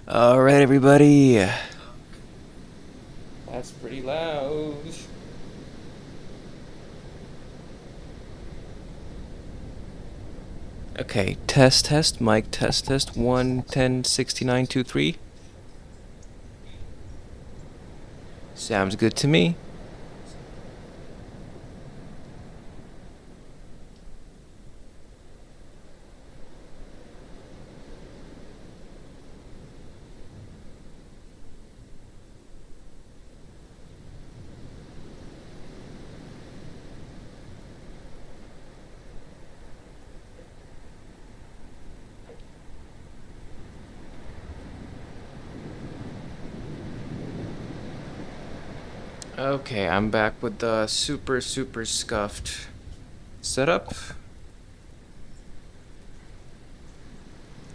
Alright, everybody. That's pretty loud. Okay, test, mic test, 1106923. Sounds good to me. Okay, I'm back with the super scuffed setup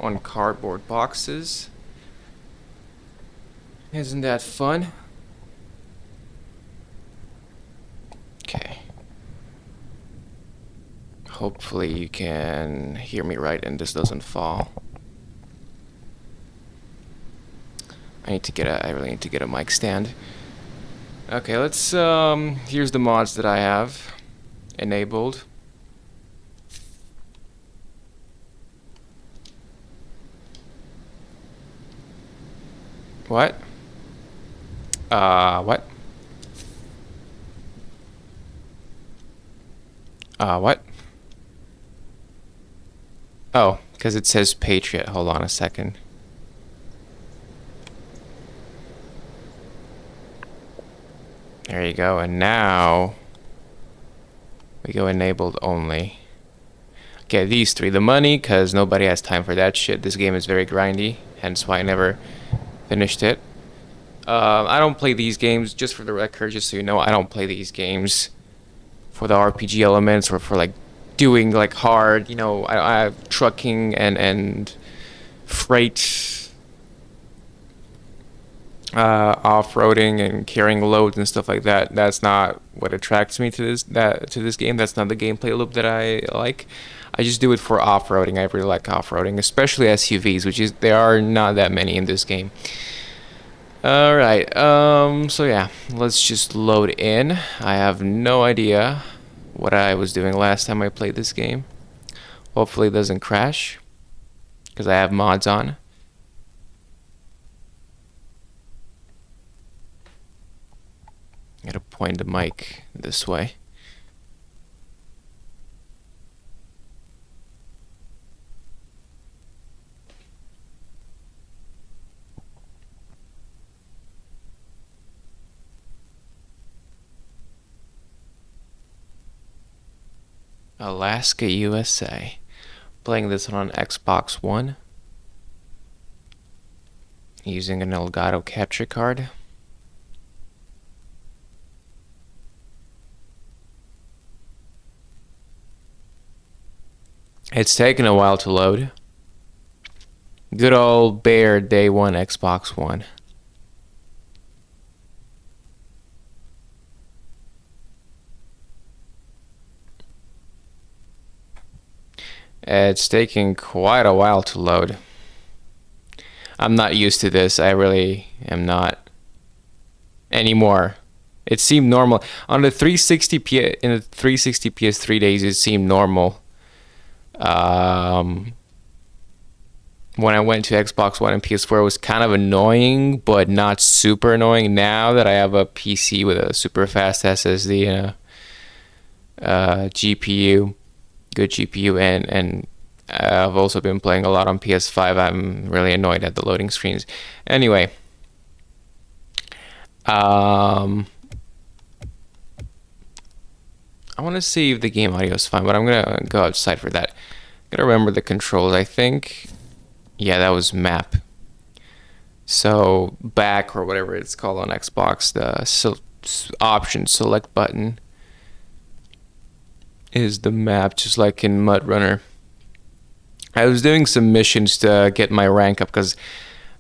on cardboard boxes. Isn't that fun? Okay. Hopefully you can hear me right and this doesn't fall. I really need to get a mic stand. Okay, let's here's the mods that I have enabled. What? What? What? Oh, because it says Patriot. Hold on a second. There you go, and now we go enabled only. Okay, these three. The money, because nobody has time for that shit. This game is very grindy, hence why I never finished it. I don't play these games, just for the record, just so you know, I don't play these games for the RPG elements or for like doing like hard, I have trucking and freight off-roading and carrying loads and stuff like that. That's not what attracts me to this game. That's not the gameplay loop that I like. I just do it for off-roading. I really like off-roading, especially SUVs, which is there are not that many in this game. All right. So yeah, let's just load in. I have no idea what I was doing last time I played this game. Hopefully it doesn't crash because I have mods on. Gotta point the mic this way. Alaska, USA. Playing this on Xbox One. Using an Elgato capture card. It's taken a while to load. Good old bear day one Xbox One. It's taking quite a while to load. I'm not used to this. I really am not anymore. It seemed normal on the 360 in the 360 PS3 days. It seemed normal. When I went to Xbox One and PS4, it was kind of annoying, but not super annoying. Now that I have a PC with a super fast SSD and a GPU, good GPU, and I've also been playing a lot on PS5. I'm really annoyed at the loading screens. Anyway, I want to see if the game audio is fine, but I'm gonna go outside for that. Gotta remember the controls. I think, yeah, that was map. So back or whatever it's called on Xbox, the option select button is the map, just like in mudrunner. I was doing some missions to get my rank up because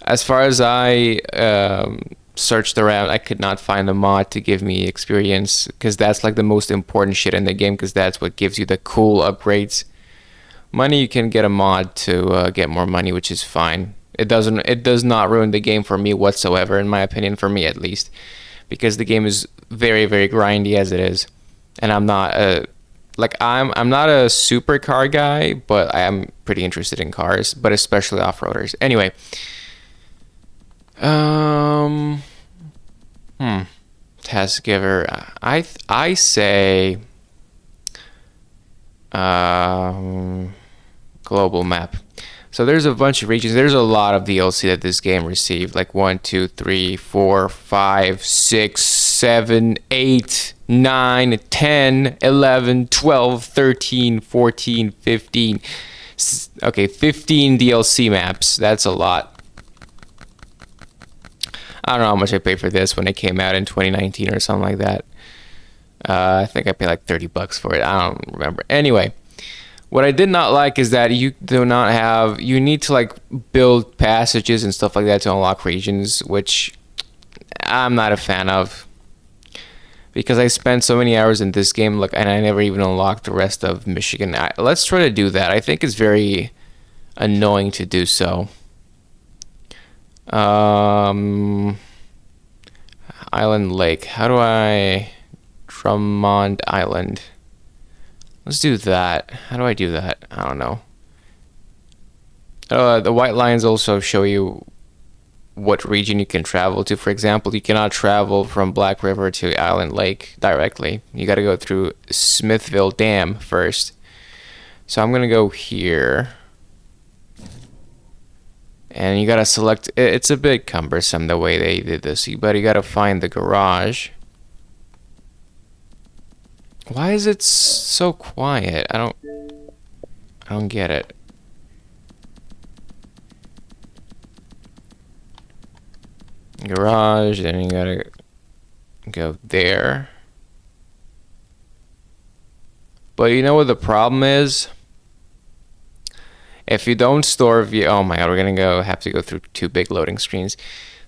as far as I searched around, I could not find a mod to give me experience because that's like the most important shit in the game because that's what gives you the cool upgrades. Money, you can get a mod to get more money, which is fine. It does not ruin the game for me whatsoever, in my opinion, for me at least, because the game is very, very grindy as it is, and I'm not a I'm not a supercar guy, but I am pretty interested in cars, but especially off-roaders. Anyway, um, task giver. I say global map. So there's a bunch of regions. There's a lot of DLC that this game received, like 1, 2, 3, 4, 5, 6, 7, 8, 9, 10, 11, 12, 13, 14, 15. Okay, 15 DLC maps. That's a lot. I don't know how much I paid for this when it came out in 2019 or something like that. I think I paid like $30 for it. I don't remember. Anyway, what I did not like is that you do not have, you need to like build passages and stuff like that to unlock regions, which I'm not a fan of, because I spent so many hours in this game, like, and I never even unlocked the rest of Michigan. Let's try to do that. I think it's very annoying to do so. Island Lake. How do I... Drummond Island. Let's do that. How do I do that? I don't know. The white lines also show you what region you can travel to. For example, you cannot travel from Black River to Island Lake directly. You got to go through Smithville Dam first. So I'm going to go here. And you got to select... It's a bit cumbersome the way they did this, but you got to find the garage. Why is it so quiet? I don't get it. Garage, then you gotta go there. But you know what the problem is? If you don't store oh my god, we're gonna have to go through 2 big loading screens.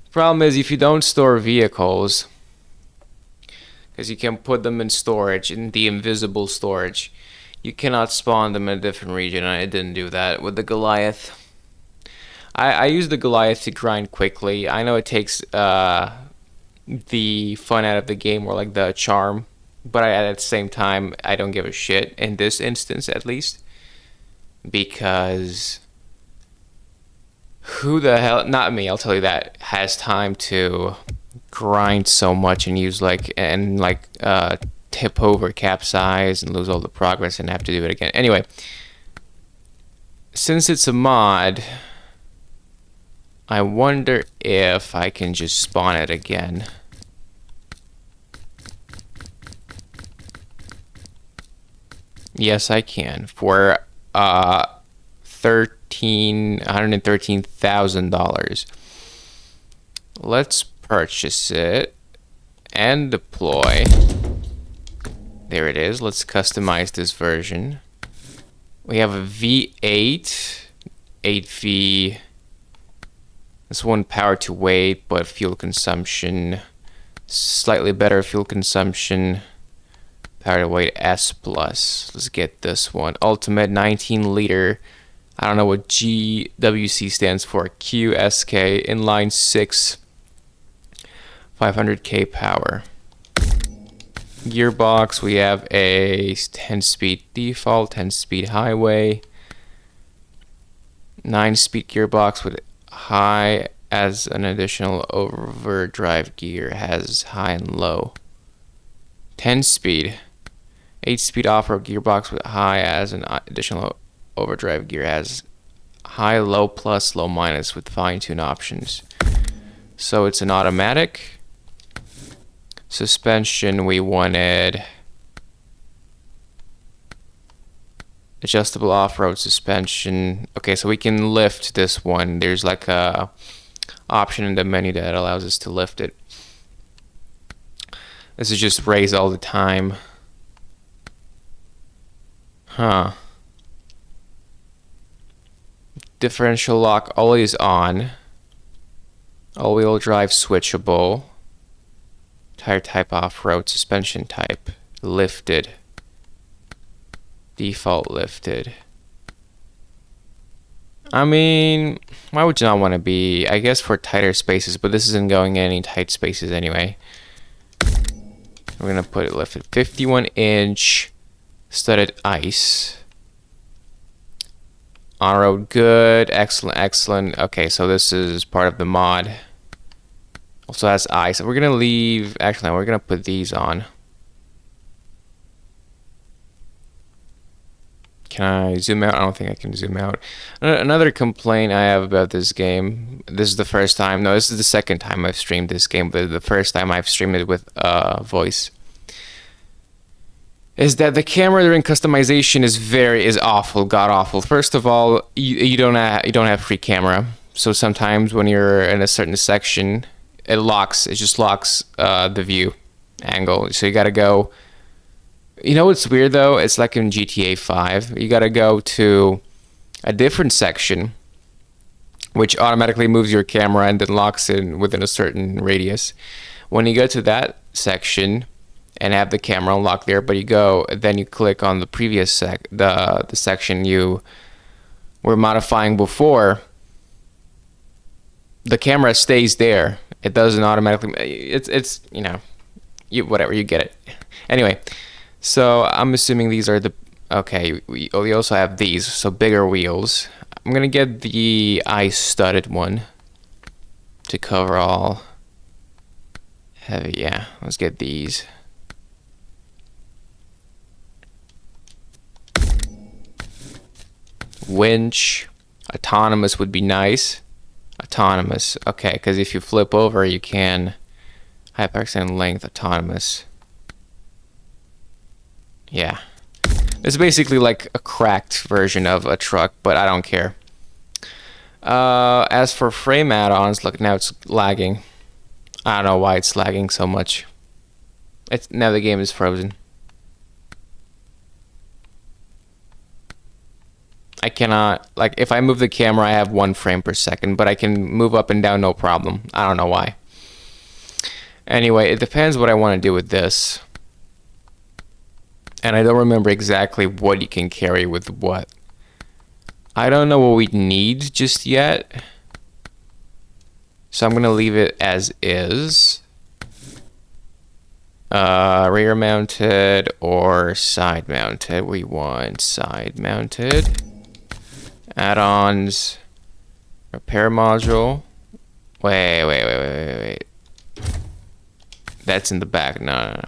The problem is if you don't store vehicles, because you can put them in storage, in the invisible storage, you cannot spawn them in a different region, and I didn't do that with the Goliath. I used the Goliath to grind quickly. I know it takes the fun out of the game, or like the charm, but at the same time, I don't give a shit in this instance, at least, because who the hell, not me, I'll tell you that, has time to grind so much and use tip over, capsize, and lose all the progress and have to do it again. Anyway, since it's a mod, I wonder if I can just spawn it again. Yes, I can, for $113,000. Let's purchase it and deploy. There it is. Let's customize this version. We have a V8, 8V. This one power to weight, but fuel consumption slightly better fuel consumption. Power to weight S plus. Let's get this one. Ultimate 19 liter. I don't know what GWC stands for. QSK inline 6. 500k power. Gearbox, we have a 10-speed default, 10-speed highway, 9-speed gearbox with high as an additional overdrive gear, has high and low. 10-speed, 8-speed off-road gearbox with high as an additional overdrive gear, has high, low plus, low minus with fine-tune options. So it's an automatic. Suspension, we wanted adjustable off-road suspension. Okay, so we can lift this one. There's like a option in the menu that allows us to lift it. This is just raise all the time. Huh. Differential lock always on. All-wheel drive switchable. Tire type off-road, suspension type lifted, default lifted. I mean, why would you not want to be? I guess for tighter spaces, but this isn't going in any tight spaces anyway. We're gonna put it left at 51-inch studded ice. On-road, good, excellent, excellent. Okay, so this is part of the mod. Also has ice. We're gonna leave. Actually, no, we're gonna put these on. Can I zoom out? I don't think I can zoom out. Another complaint I have about this game. This is the first time. No, this is the second time I've streamed this game, but the first time I've streamed it with voice. Is that the camera during customization is awful, god awful. First of all, you don't have free camera, so sometimes when you're in a certain section, it just locks the view angle. So you gotta go. You know what's weird though? It's like in GTA 5. You gotta go to a different section, which automatically moves your camera and then locks in within a certain radius. When you go to that section and have the camera unlocked there, but then you click on the previous the section you were modifying before, the camera stays there. It doesn't automatically. It's you know, whatever, you get it. Anyway, so I'm assuming these are the okay. We also have these, so bigger wheels. I'm gonna get the ice studded one to cover all heavy. Yeah, let's get these. Winch, autonomous would be nice. Autonomous, okay, because if you flip over, you can hyperextend length. Autonomous. Yeah, it's basically like a cracked version of a truck, but I don't care. As for frame add-ons, look, now it's lagging. I don't know why it's lagging so much. Now the game is frozen. I cannot, like, if I move the camera, I have 1 frame per second, but I can move up and down no problem. I don't know why. Anyway, it depends what I want to do with this. And I don't remember exactly what you can carry with what. I don't know what we need just yet. So I'm going to leave it as is. Rear mounted or side mounted. We want side mounted. Add-ons. Repair module. Wait. That's in the back. No.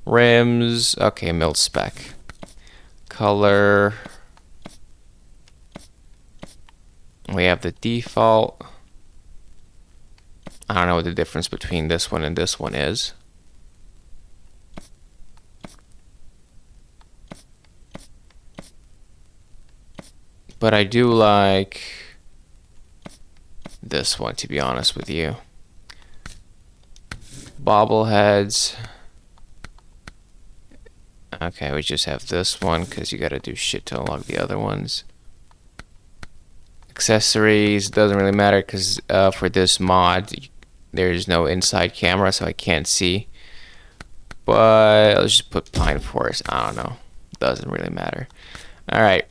Rims. Okay, mil spec. Color. We have the default. I don't know what the difference between this one and this one is. But I do like this one, to be honest with you. Bobbleheads. Okay, we just have this one because you gotta do shit to unlock the other ones. Accessories doesn't really matter because for this mod there's no inside camera, so I can't see. But let's just put Pine Forest. I don't know. Doesn't really matter. All right.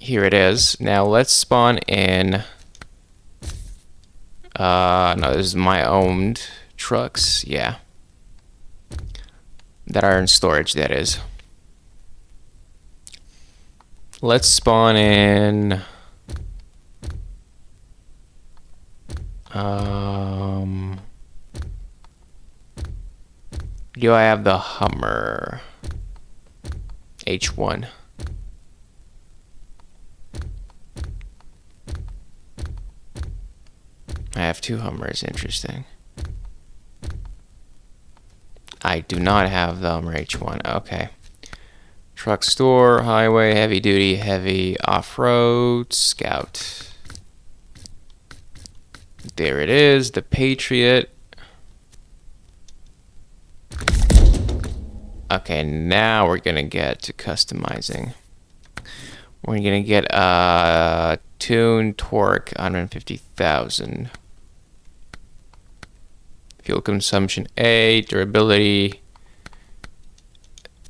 Here it is. Now let's spawn in. No, this is my owned trucks. Yeah. That are in storage, that is. Let's spawn in. Do I have the Hummer H1? I have 2 Hummers, interesting. I do not have the Hummer H1, okay. Truck store, highway, heavy duty, heavy off-road, scout. There it is, the Patriot. Okay, now we're gonna get to customizing. We're gonna get tune, torque, 150,000. Fuel consumption A, durability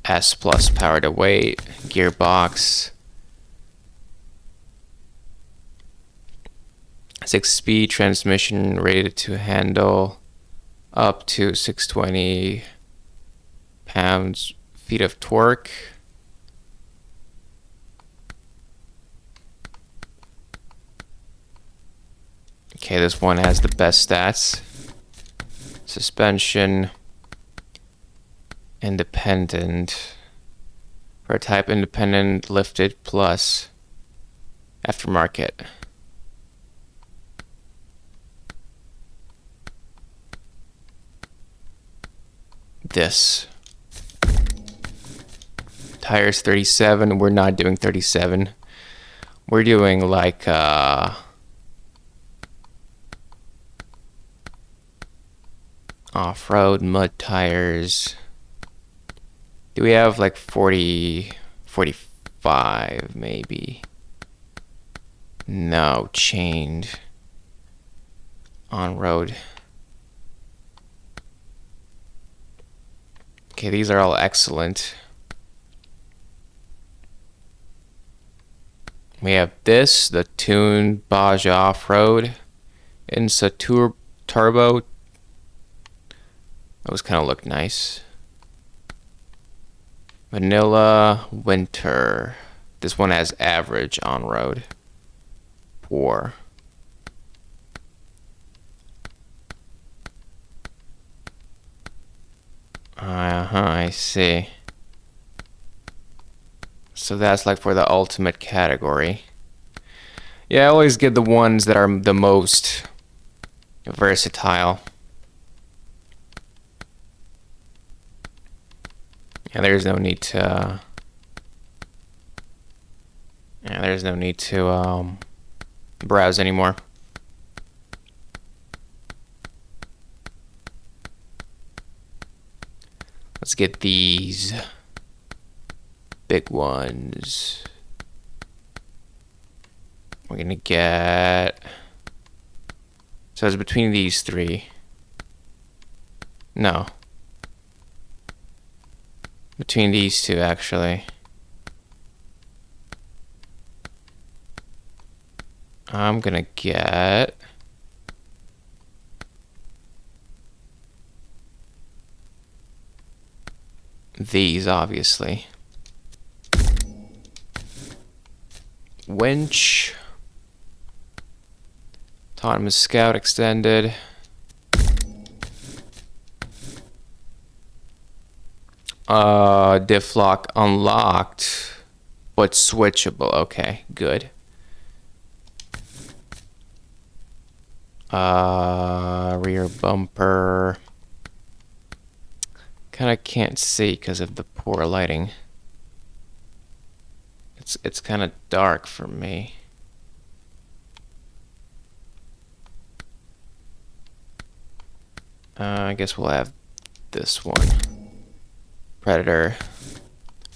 S plus power to weight, gearbox. 6-speed transmission rated to handle up to 620 pounds-feet of torque. Okay, this one has the best stats. Suspension independent. For a type independent lifted plus aftermarket. This. Tires 37. We're not doing 37. We're doing like off-road mud tires. Do we have like 40, 45 maybe? No, chained on road. Okay, these are all excellent. We have this, the Tune Baja Off-road. Insa Turbo. Those kind of look nice. Vanilla Winter. This one has average on-road. Poor. I see. So that's like for the ultimate category. Yeah, I always get the ones that are the most versatile. Yeah, there's no need to browse anymore. Let's get these big ones. We're gonna get, so it's between these three. No. Between these two, actually. I'm gonna get these, obviously. Winch. Autonomous Scout extended. Diff lock unlocked, but switchable. Okay, good. Rear bumper. Kinda can't see because of the poor lighting. It's kind of dark for me. I guess we'll have this one. Predator.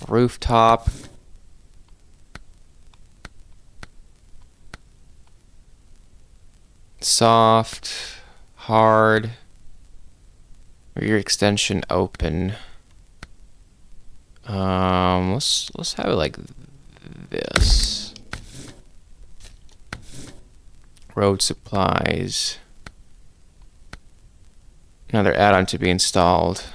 Rooftop. Soft. Hard. Rear extension open. Let's have it like this. Road supplies. Another add-on to be installed.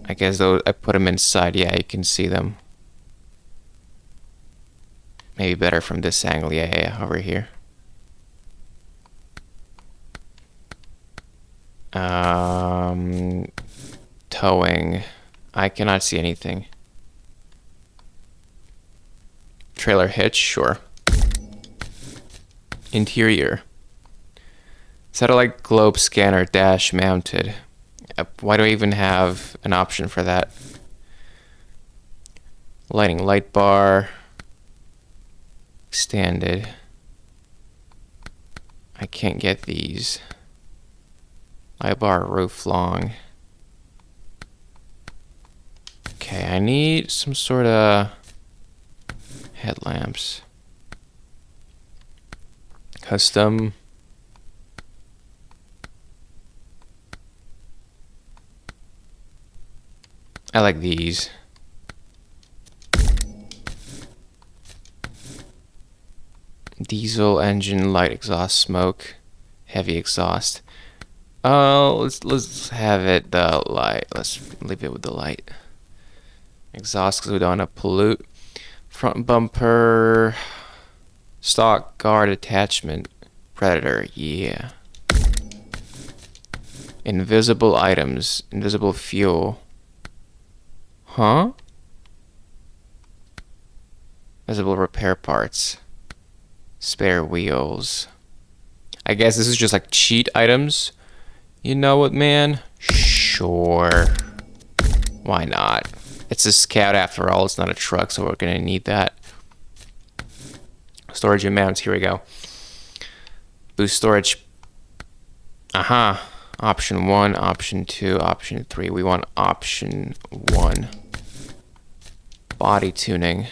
I guess those, I put them inside. Yeah, you can see them. Maybe better from this angle. Yeah, over here. Towing. I cannot see anything. Trailer hitch, sure. Interior. Satellite globe scanner dash mounted. Why do I even have an option for that? Lighting light bar. Extended. I can't get these. Light bar roof long. Okay, I need some sort of headlamps. Custom. I like these. Diesel engine, light exhaust smoke, heavy exhaust. Let's have it the light. Let's leave it with the light. Exhaust because we don't want to pollute. Front bumper, stock guard attachment, Predator. Yeah. Invisible items, invisible fuel. Huh? Visible repair parts. Spare wheels. I guess this is just like cheat items. You know what, man? Sure. Why not? It's a Scout after all. It's not a truck, so we're gonna need that. Storage and mounts. Here we go. Boost storage. Aha. Option 1, option 2, option 3. We want option 1. Body tuning.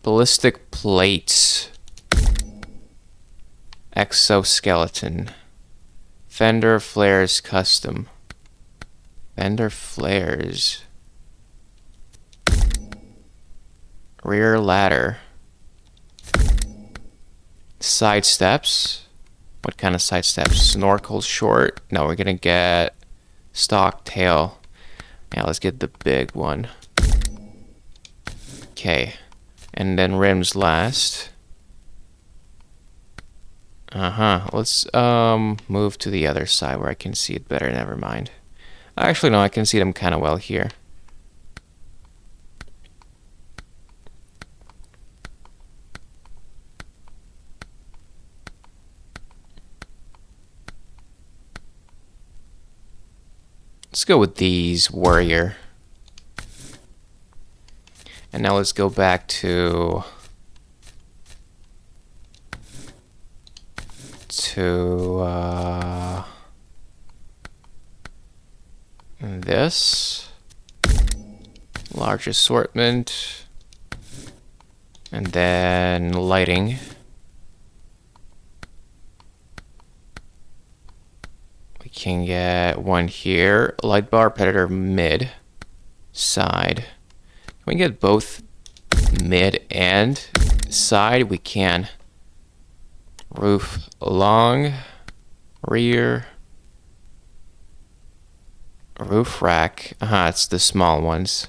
Ballistic plates. Exoskeleton. Fender flares custom. Fender flares. Rear ladder. Side steps. What kind of side steps? Snorkel short? No, we're gonna get stock tail. Yeah, let's get the big one. Okay. And then rims last. Let's move to the other side where I can see it better. Never mind. Actually, no, I can see them kind of well here. Let's go with these, Warrior. And now let's go back to this. Large assortment. And then lighting. We can get one here. Light bar, Predator mid. Side. Can we get both mid and side? We can. Roof long. Rear. Roof rack. It's the small ones.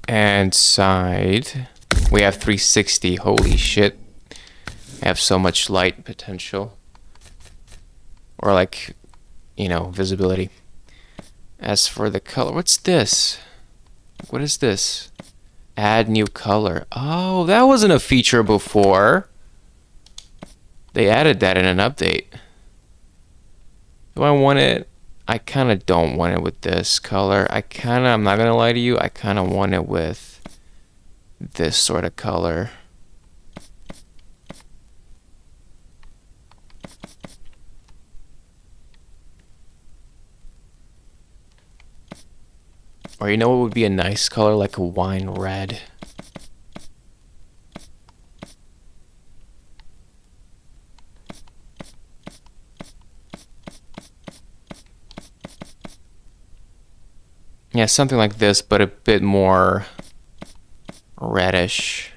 And side. We have 360. Holy shit. I have so much light potential. Or like, you know, visibility. As for the color, what's this? What is this? Add new color. Oh, that wasn't a feature before. They added that in an update. Do I want it? I kind of don't want it with this color. I'm not gonna lie to you, I kind of want it with this sort of color. Or you know what would be a nice color? Like a wine red. Yeah, something like this, but a bit more reddish.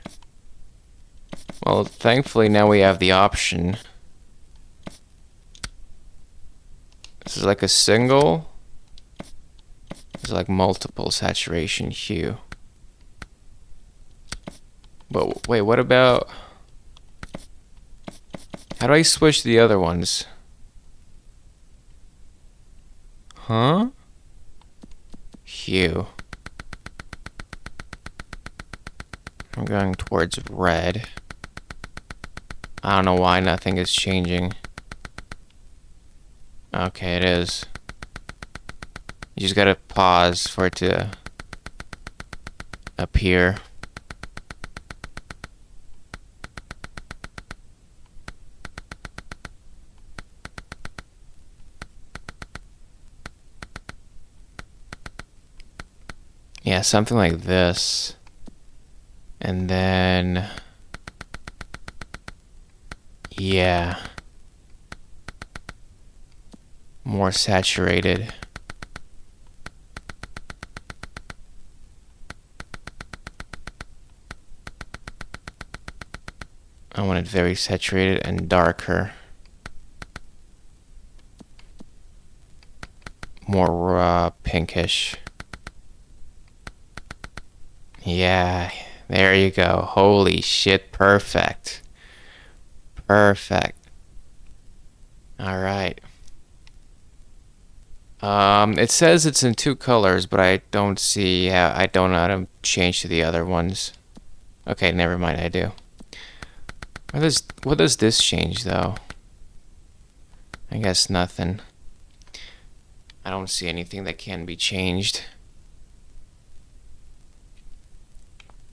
Well, thankfully now we have the option. This is like a single. It's like multiple saturation hue. But wait, what about... How do I switch the other ones? Huh? Hue. I'm going towards red. I don't know why nothing is changing. Okay, it is. You just gotta pause for it to appear. Yeah, something like this. And then... yeah. More saturated. I want it very saturated and darker. More pinkish. Yeah, there you go. Holy shit, perfect. Perfect. All right. It says it's in 2 colors, but I don't see how, I don't know how to change to the other ones. Okay, never mind, I do. What does this change though? I guess nothing. I don't see anything that can be changed.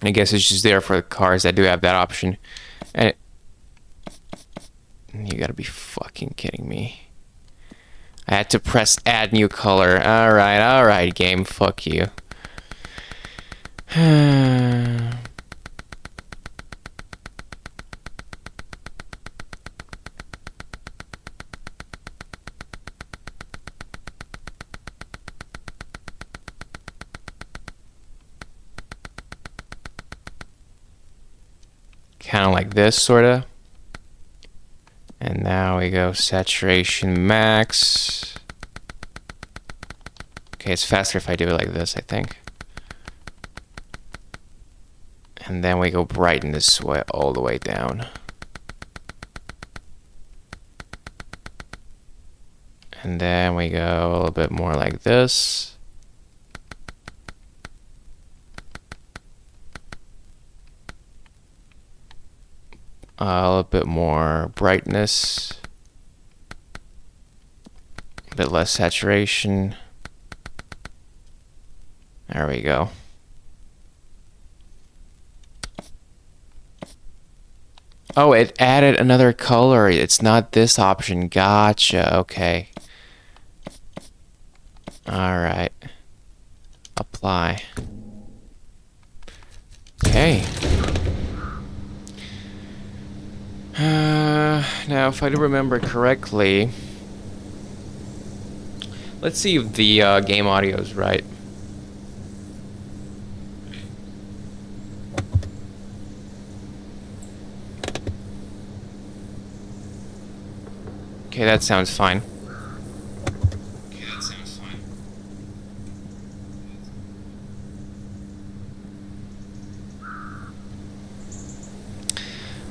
I guess it's just there for the cars that do have that option. And you gotta be fucking kidding me. I had to press add new color. Alright, game, fuck you. Kind of like this, sorta. And now we go saturation max. Okay, it's faster if I do it like this, I think. And then we go brightness all the way down. And then we go a little bit more like this. A little bit more brightness. A bit less saturation. There we go. Oh, it added another color. It's not this option. Gotcha. Okay. Alright. Apply. Okay. Now, if I do remember correctly, let's see if the game audio is right. Okay, that sounds fine.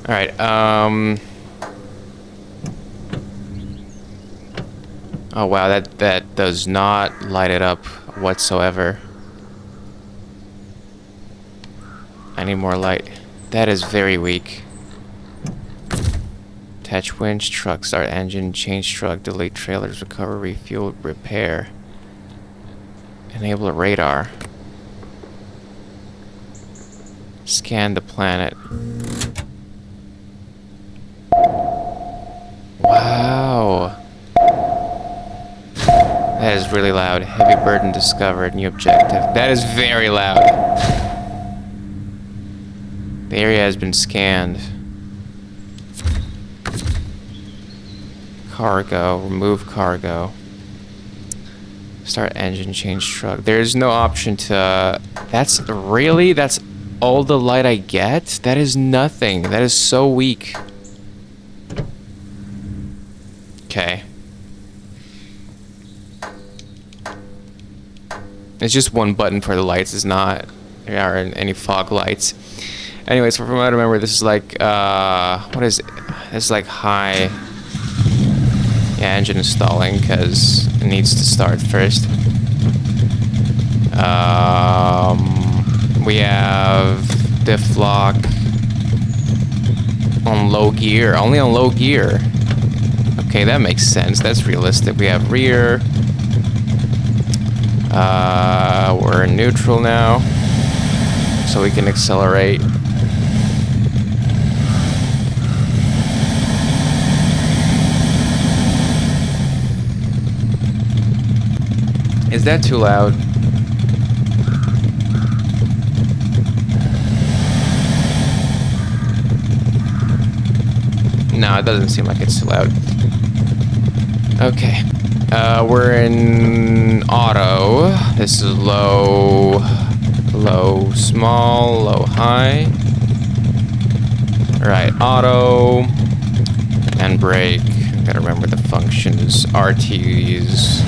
All right. Oh wow, that does not light it up whatsoever. I need more light. That is very weak. Attach winch, truck, start engine, change truck, delete trailers, recover, refuel, repair. Enable radar. Scan the planet. Wow. That is really loud. Heavy burden discovered. New objective. That is very loud. The area has been scanned. Cargo. Remove cargo. Start engine. Change truck. There's no option to... That's all the light I get? That is nothing. That is so weak. Okay. It's just one button for the lights. It's not... There aren't any fog lights. Anyways, from what I remember, this is like... what is it? It's like high... Yeah, engine installing, because it needs to start first. We have diff lock on low gear. Only on low gear. Okay, that makes sense. That's realistic. We have rear. We're in neutral now, so we can accelerate. Is that too loud? No, it doesn't seem like it's too loud. Okay. We're in auto. This is low, low, small, low, high. Right, auto and brake. Gotta remember the functions. RT's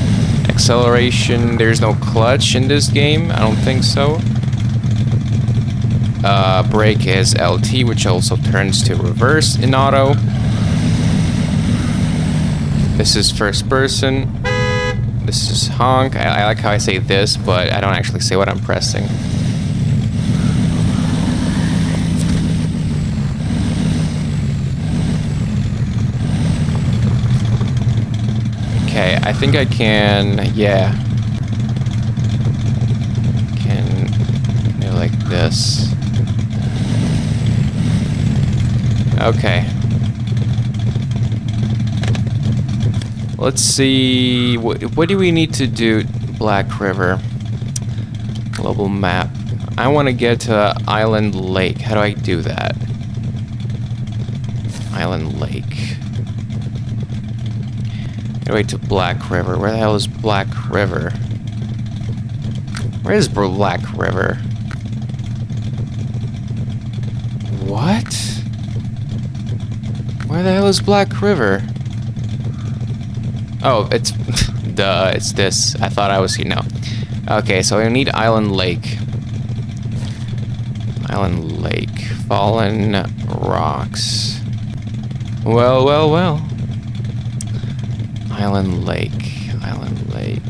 acceleration. There's no clutch in this game. I don't think so. Brake is LT, which also turns to reverse in auto. This is first person. This is honk. I like how I say this, but I don't actually say what I'm pressing. Okay, I think I can, yeah. Can do like this. Okay. Let's see, what do we need to do? Black River. Global map. I want to get to Island Lake. How do I do that? Island Lake. Get away to Black River. Where the hell is Black River? Where is Black River? What? Where the hell is Black River? Oh, it's... duh, it's this. I thought I was here. No. Okay, so I need Island Lake. Island Lake. Fallen Rocks. Well, well, well. Island Lake. Island Lake.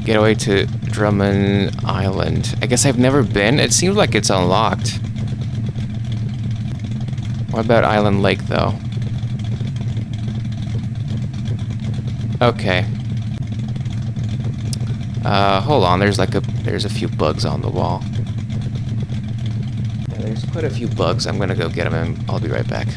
Get away to Drummond Island. I guess I've never been. It seems like it's unlocked. What about Island Lake, though? Okay. Hold on. There's a few bugs on the wall. Yeah, there's quite a few bugs. I'm gonna go get them and I'll be right back.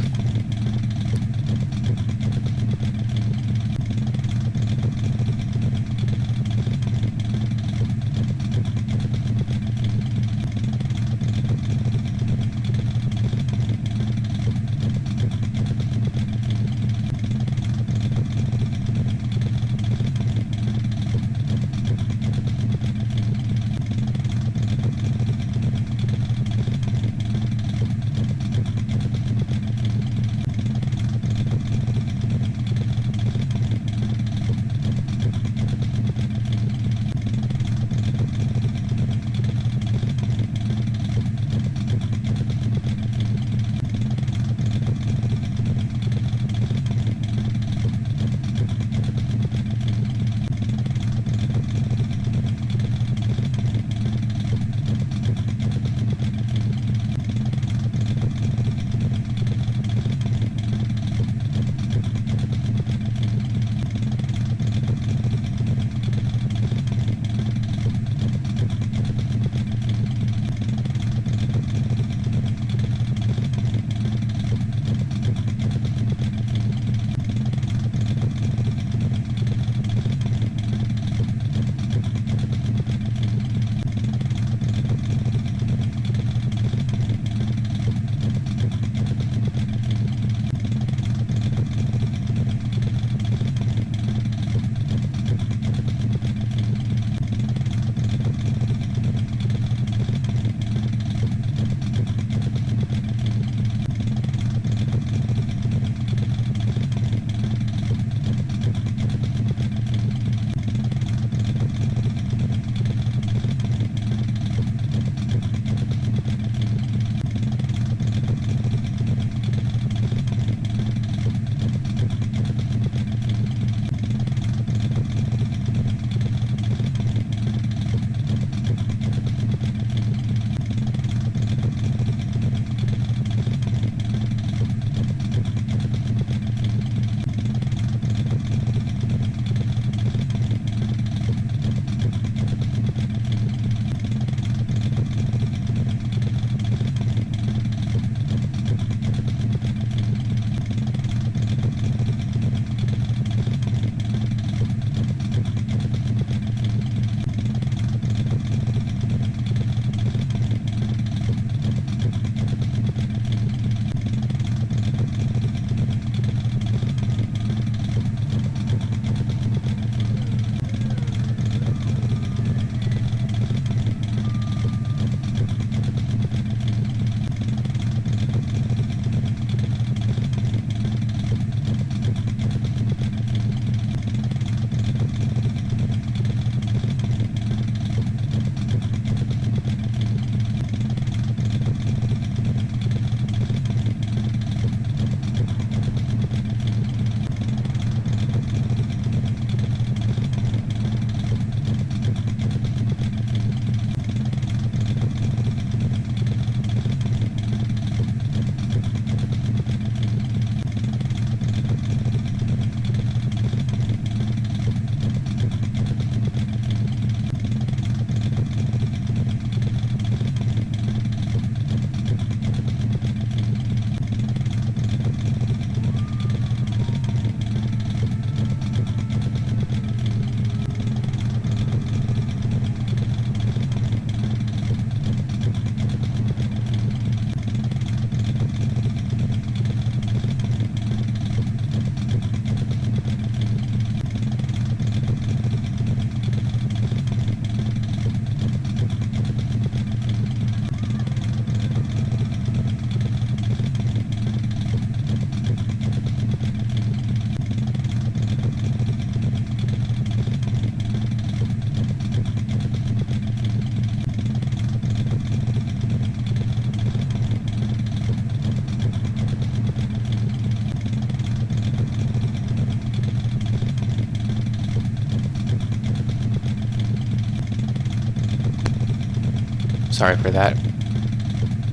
Sorry for that.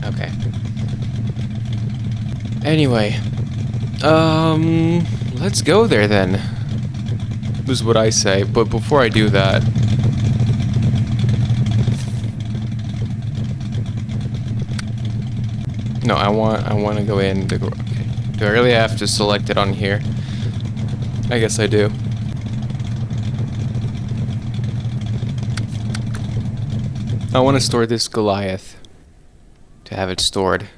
Okay. Anyway, let's go there then. This is what I say, but before I do that, no, I want to go in the. Okay. Do I really have to select it on here? I guess I do. I want to store this Goliath to have it stored.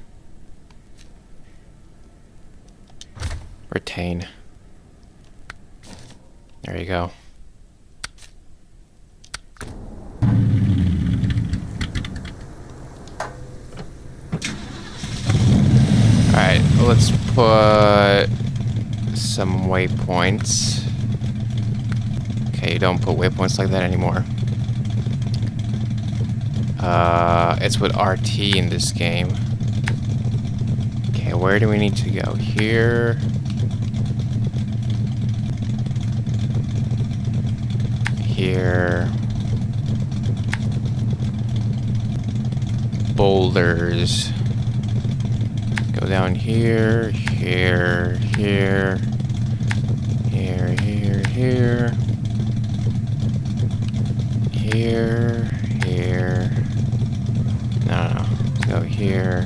Retain. There you go. Alright, let's put some waypoints. Okay, you don't put waypoints like that anymore. It's with RT in this game. Okay, where do we need to go? Here. Here. Boulders. Go down here, here, here, here, here, here, here, here. No. Go here,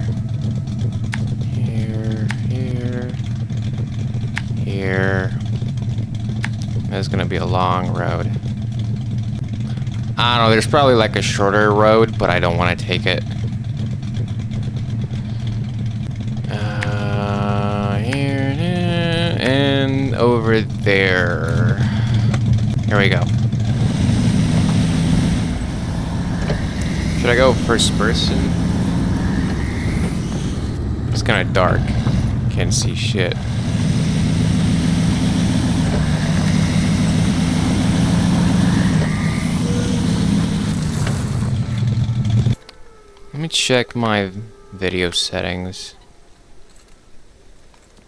here, here, here. This is gonna be a long road. I don't know, there's probably like a shorter road, but I don't want to take it. Here and over there. Here we go. Should I go first person? It's kind of dark. Can't see shit. Let me check my video settings.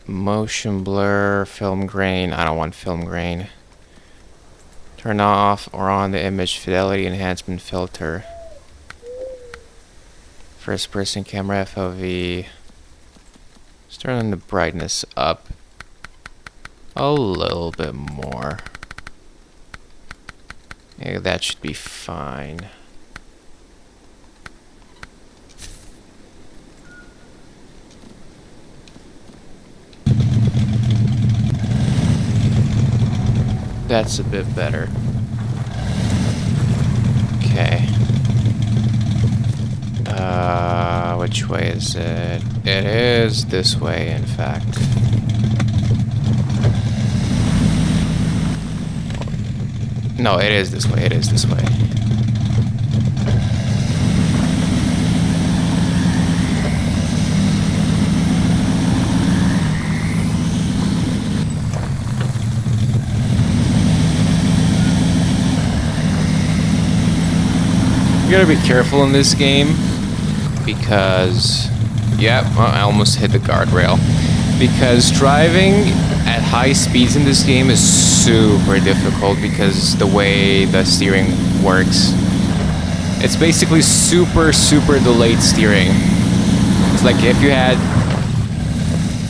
Motion blur, film grain. I don't want film grain. Turn off or on the image fidelity enhancement filter. First person camera FOV. Let's turn the brightness up a little bit more. Yeah, that should be fine. That's a bit better. Okay. Which way is it? It is this way, in fact. No, it is this way. It is this way. You gotta be careful in this game because, yeah, well, I almost hit the guardrail. Because driving at high speeds in this game is super difficult because the way the steering works. It's basically super delayed steering. It's like if you had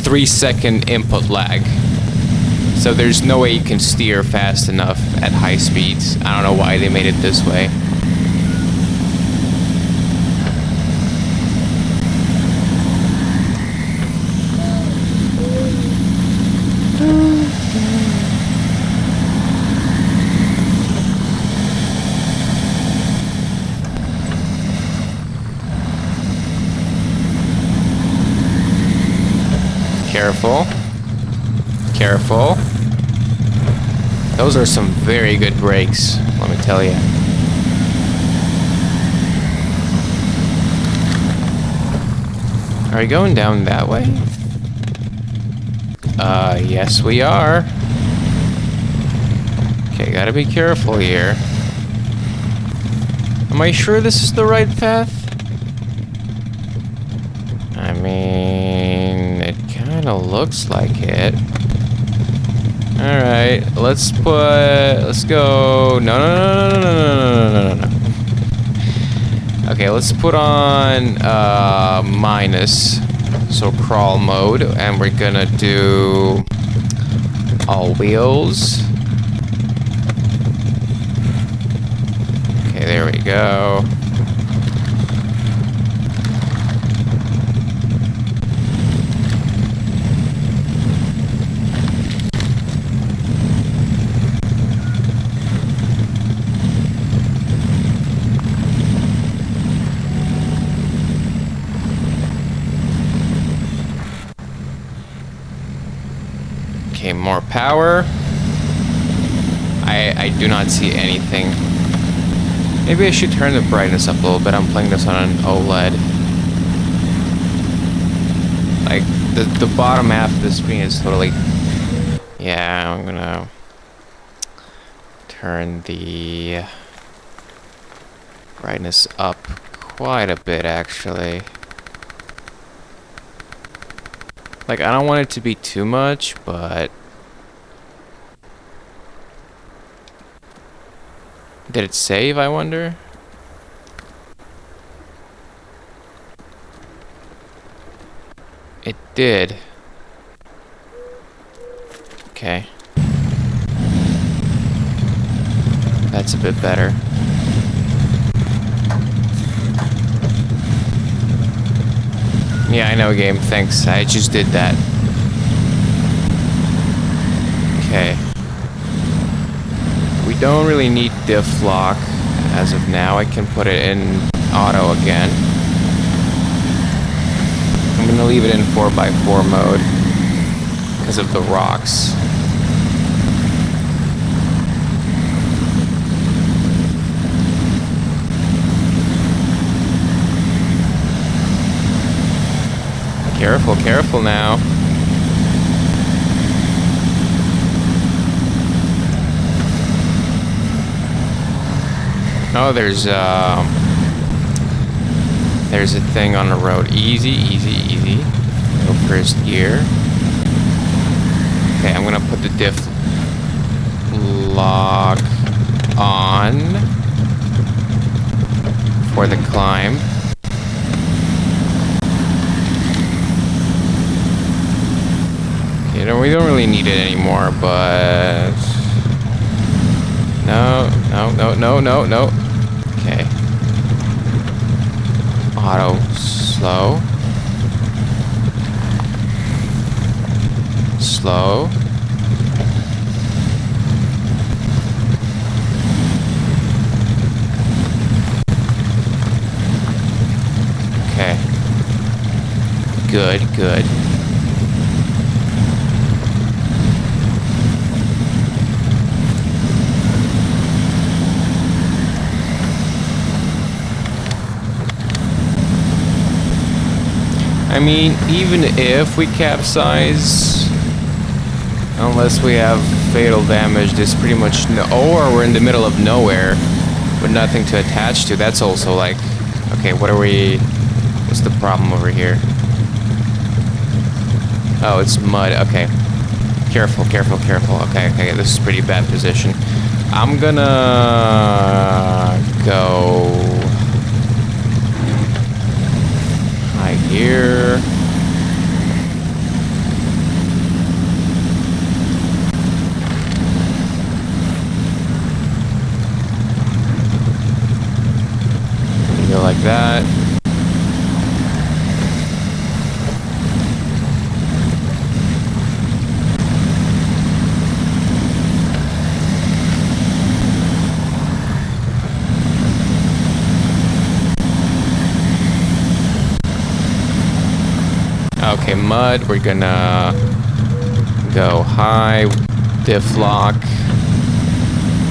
3-second input lag. So there's no way you can steer fast enough at high speeds. I don't know why they made it this way. Careful. Careful. Those are some very good brakes, let me tell you. Are we going down that way? Yes we are. Okay, gotta be careful here. Am I sure this is the right path? I mean, it kinda looks like it. Alright, let's go. No. Okay, let's put on minus, so crawl mode, and we're gonna do all wheels. Okay, there we go. Okay, more power. I do not see anything. Maybe I should turn the brightness up a little bit. I'm playing this on an OLED. Like, the bottom half of the screen is totally... Yeah, I'm gonna turn the brightness up quite a bit, actually. Like, I don't want it to be too much, but... Did it save, I wonder? It did. Okay. That's a bit better. Yeah, I know, game. Thanks. I just did that. Okay. We don't really need diff lock as of now. I can put it in auto again. I'm gonna leave it in 4x4 mode because of the rocks. Careful, careful now. Oh, there's a thing on the road. Easy, easy, easy. Go first gear. Okay, I'm gonna put the diff lock on for the climb. Okay, we don't really need it anymore, but no. Okay. Auto slow. Slow. Okay. Good, good. I mean, even if we capsize, unless we have fatal damage, there's pretty much no... Or we're in the middle of nowhere with nothing to attach to. That's also like... Okay, what are we... What's the problem over here? Oh, it's mud. Okay. Careful, careful, careful. Okay, okay, this is pretty bad position. I'm gonna... go... high gear. Go like that. Okay, mud, we're gonna go high, diff lock.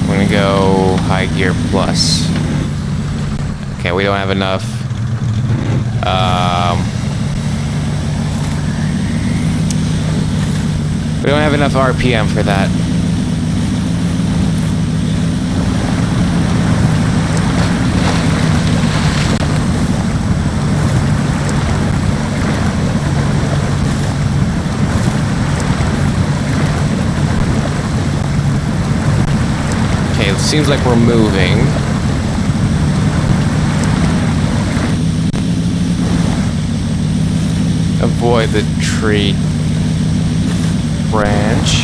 We're gonna go high gear plus. Okay, we don't have enough. We don't have enough RPM for that. Okay, it seems like we're moving. avoid the tree branch.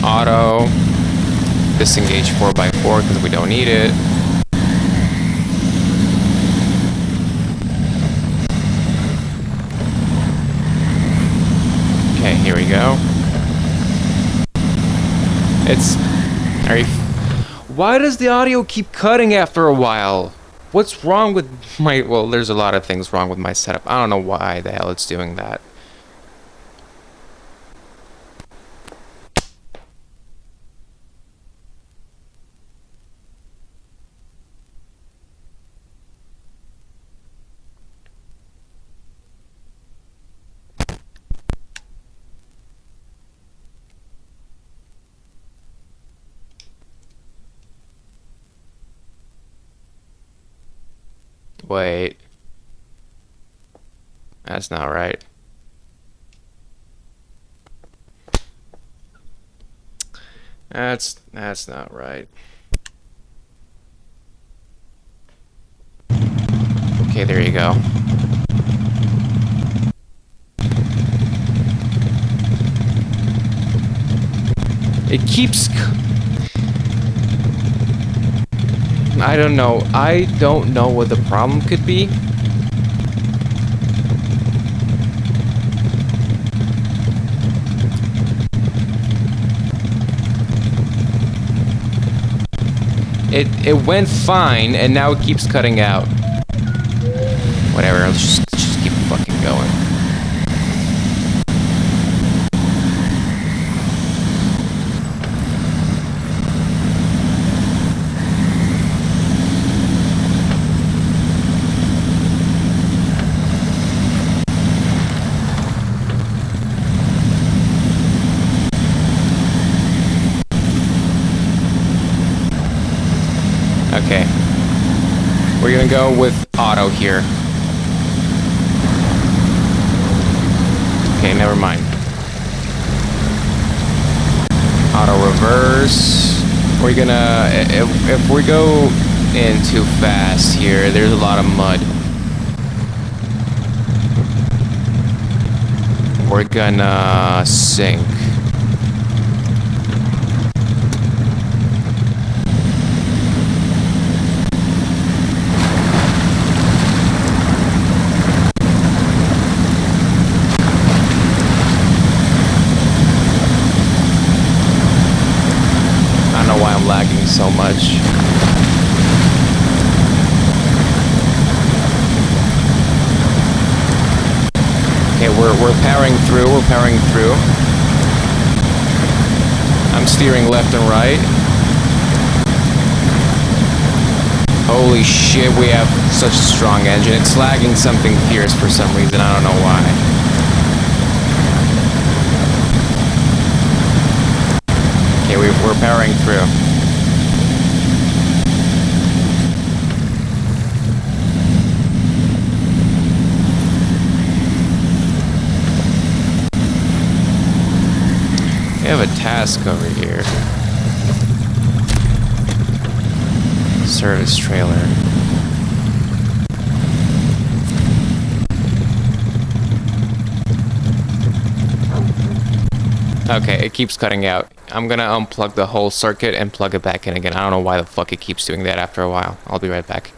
Auto. Disengage 4x4 because we don't need it. Okay, here we go. Why does the audio keep cutting after a while? What's wrong with my... Well, there's a lot of things wrong with my setup. I don't know why the hell it's doing that. Wait. That's not right. That's not right. Okay, there you go. It keeps... I don't know. I don't know what the problem could be. It went fine, and now it keeps cutting out. Whatever, let's just keep fucking going. Okay. We're gonna go with auto here. Okay, never mind. Auto reverse. We're gonna... If we go in too fast here, there's a lot of mud. We're gonna sink. Lagging so much. Okay, we're powering through. We're powering through. I'm steering left and right. Holy shit, we have such a strong engine. It's lagging something fierce for some reason. I don't know why. Okay, we're powering through. We have a task over here. Service trailer. Okay, it keeps cutting out. I'm gonna unplug the whole circuit and plug it back in again. I don't know why the fuck it keeps doing that after a while. I'll be right back.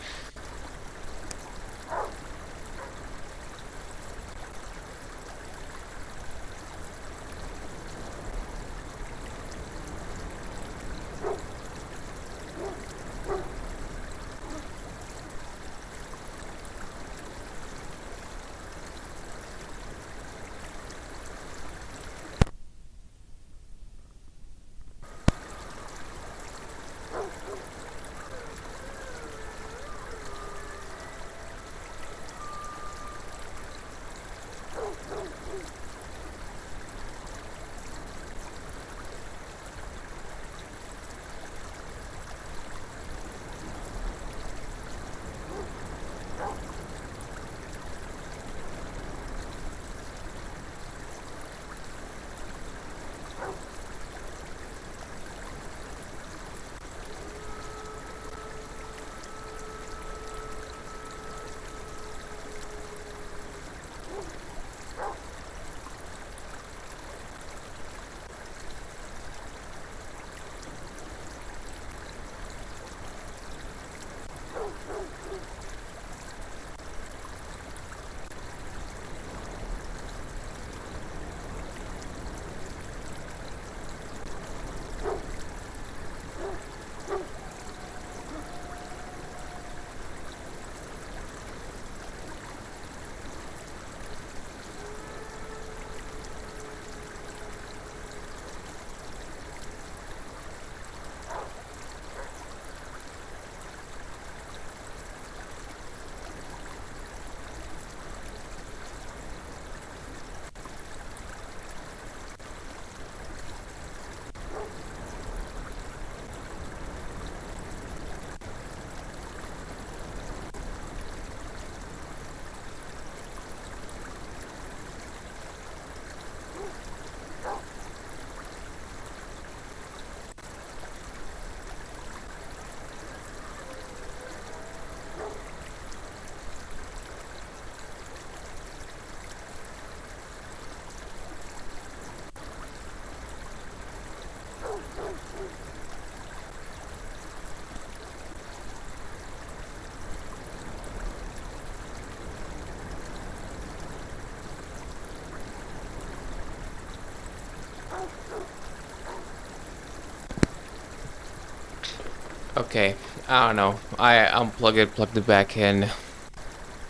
Okay, I don't know. I unplugged it, plugged it back in.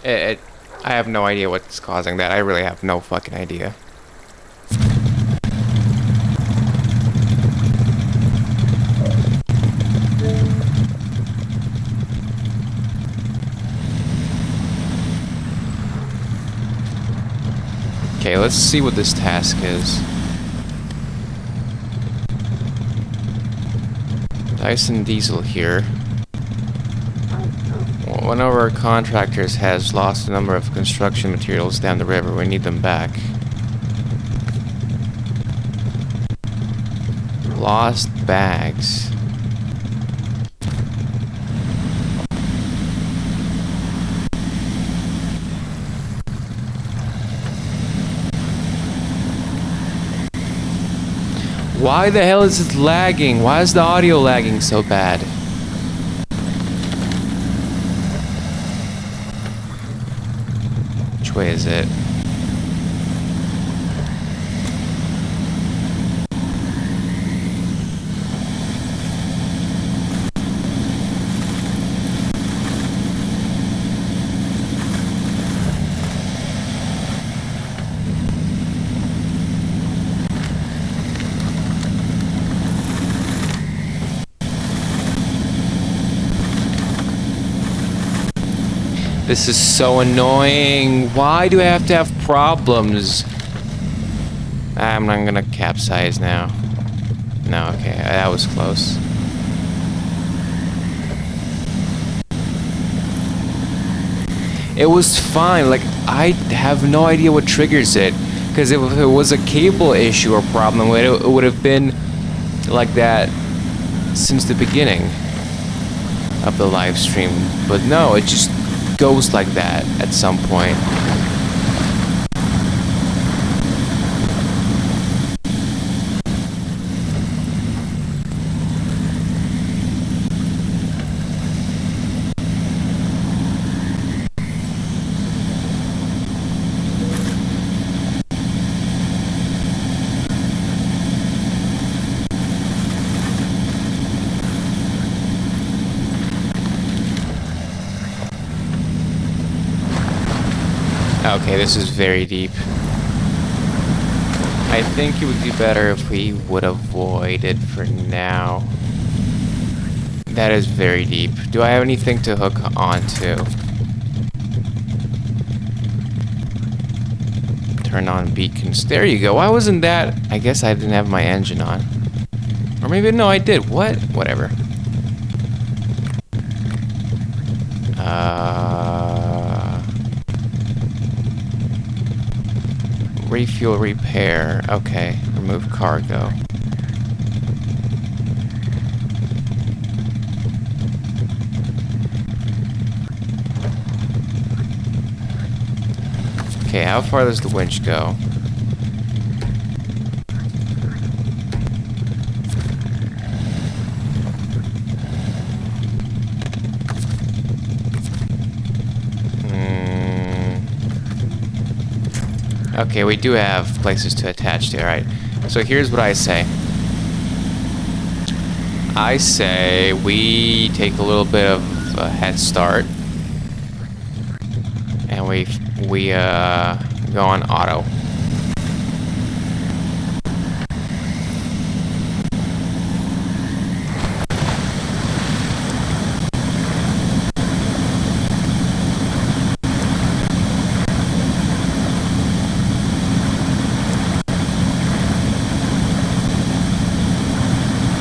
It I have no idea what's causing that. I really have no fucking idea. Okay, let's see what this task is. Dyson Diesel here. One of our contractors has lost a number of construction materials down the river. We need them back. Lost bags. Why the hell is it lagging? Why is the audio lagging so bad? Which way is it? This is so annoying. Why do I have to have problems? I'm not gonna capsize now. No, okay, that was close. It was fine. Like, I have no idea what triggers it. Because if it was a cable issue or problem, it would have been like that since the beginning of the live stream. But no, it just goes like that at some point. Okay, this is very deep. I think it would be better if we would avoid it for now. That is very deep. Do I have anything to hook onto? Turn on beacons. There you go. Why wasn't that? I guess I didn't have my engine on. Or maybe, no, I did. What? Whatever. Refuel repair. Okay. Remove cargo. Okay, how far does the winch go? Okay, we do have places to attach to, alright. So here's what I say. I say we take a little bit of a head start. And we go on auto.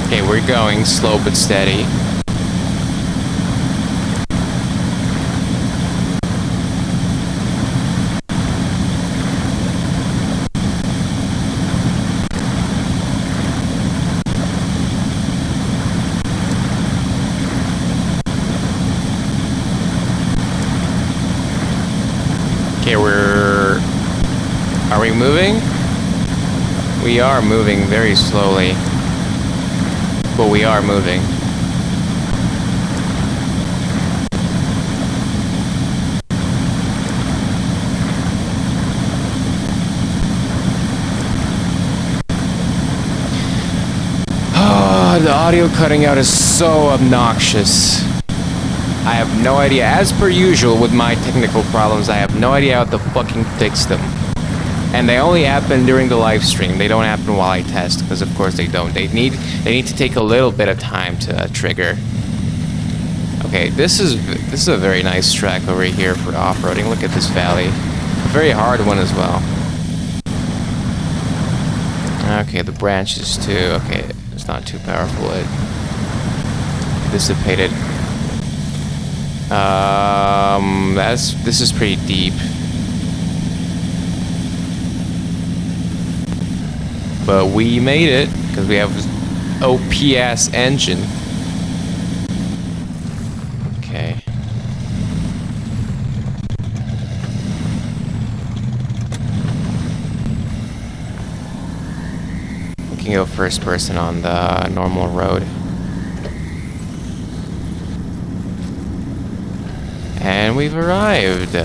Okay, we're going slow but steady. Okay, are we moving? We are moving very slowly. But we are moving. The audio cutting out is so obnoxious. I have no idea. As per usual with my technical problems, I have no idea how to fucking fix them. And they only happen during the live stream. They don't happen while I test, because of course they don't. They need to take a little bit of time to trigger. Okay, this is a very nice track over here for off-roading. Look at this valley. A very hard one as well. Okay, the branches too. Okay, it's not too powerful. It dissipated. This is pretty deep. But we made it because we have this OP-ass engine. Okay. We can go first person on the normal road. And we've arrived.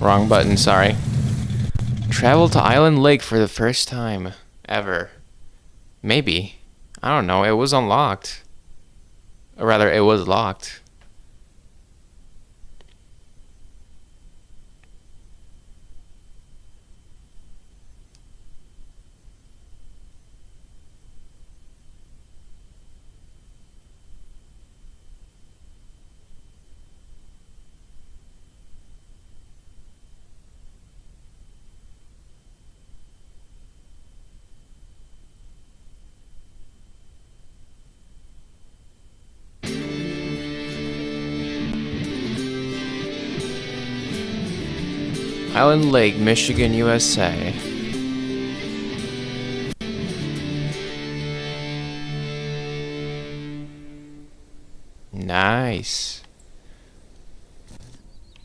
Wrong button, sorry. Travel to Island Lake for the first time ever. Maybe. I don't know, it was unlocked. Or rather, it was locked. Island Lake, Michigan, USA. Nice.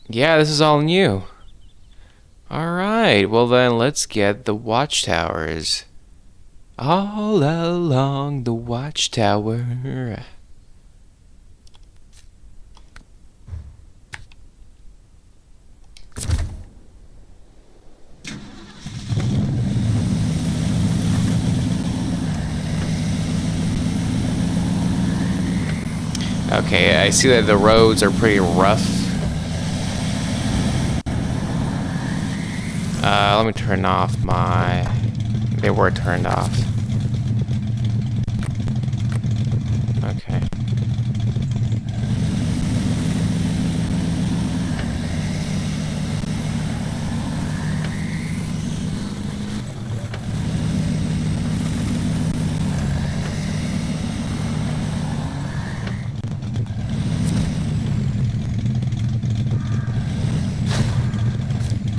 Yeah, this is all new. Alright, well then let's get the watchtowers. All along the watchtower. Okay, I see that the roads are pretty rough. Let me turn off my... They were turned off. Okay.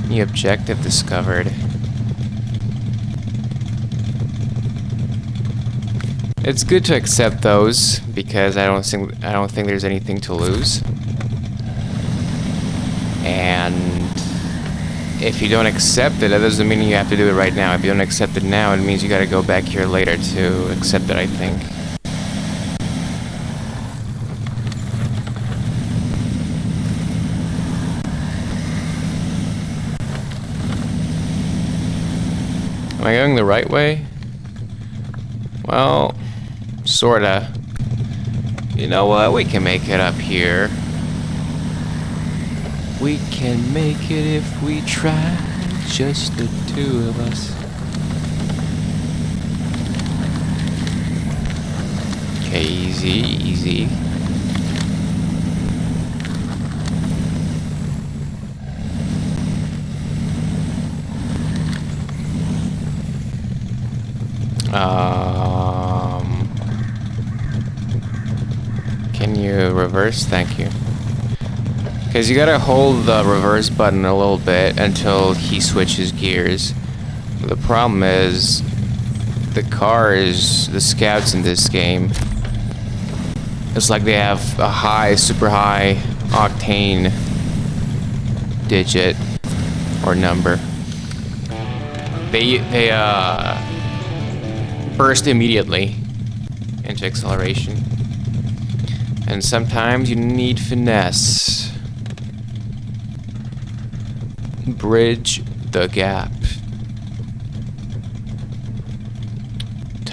New objective discovered. It's good to accept those because I don't think there's anything to lose. And if you don't accept it, that doesn't mean you have to do it right now. If you don't accept it now, it means you gotta go back here later to accept it, I think. Am I going the right way? Well, sorta. You know what? We can make it up here. We can make it if we try, just the two of us. Okay, easy, easy. Can you reverse? Thank you. Because you gotta hold the reverse button a little bit until he switches gears. The problem is, the scouts in this game, it's like they have a high, super high octane digit or number. They burst immediately into acceleration. And sometimes you need finesse. Bridge the gap.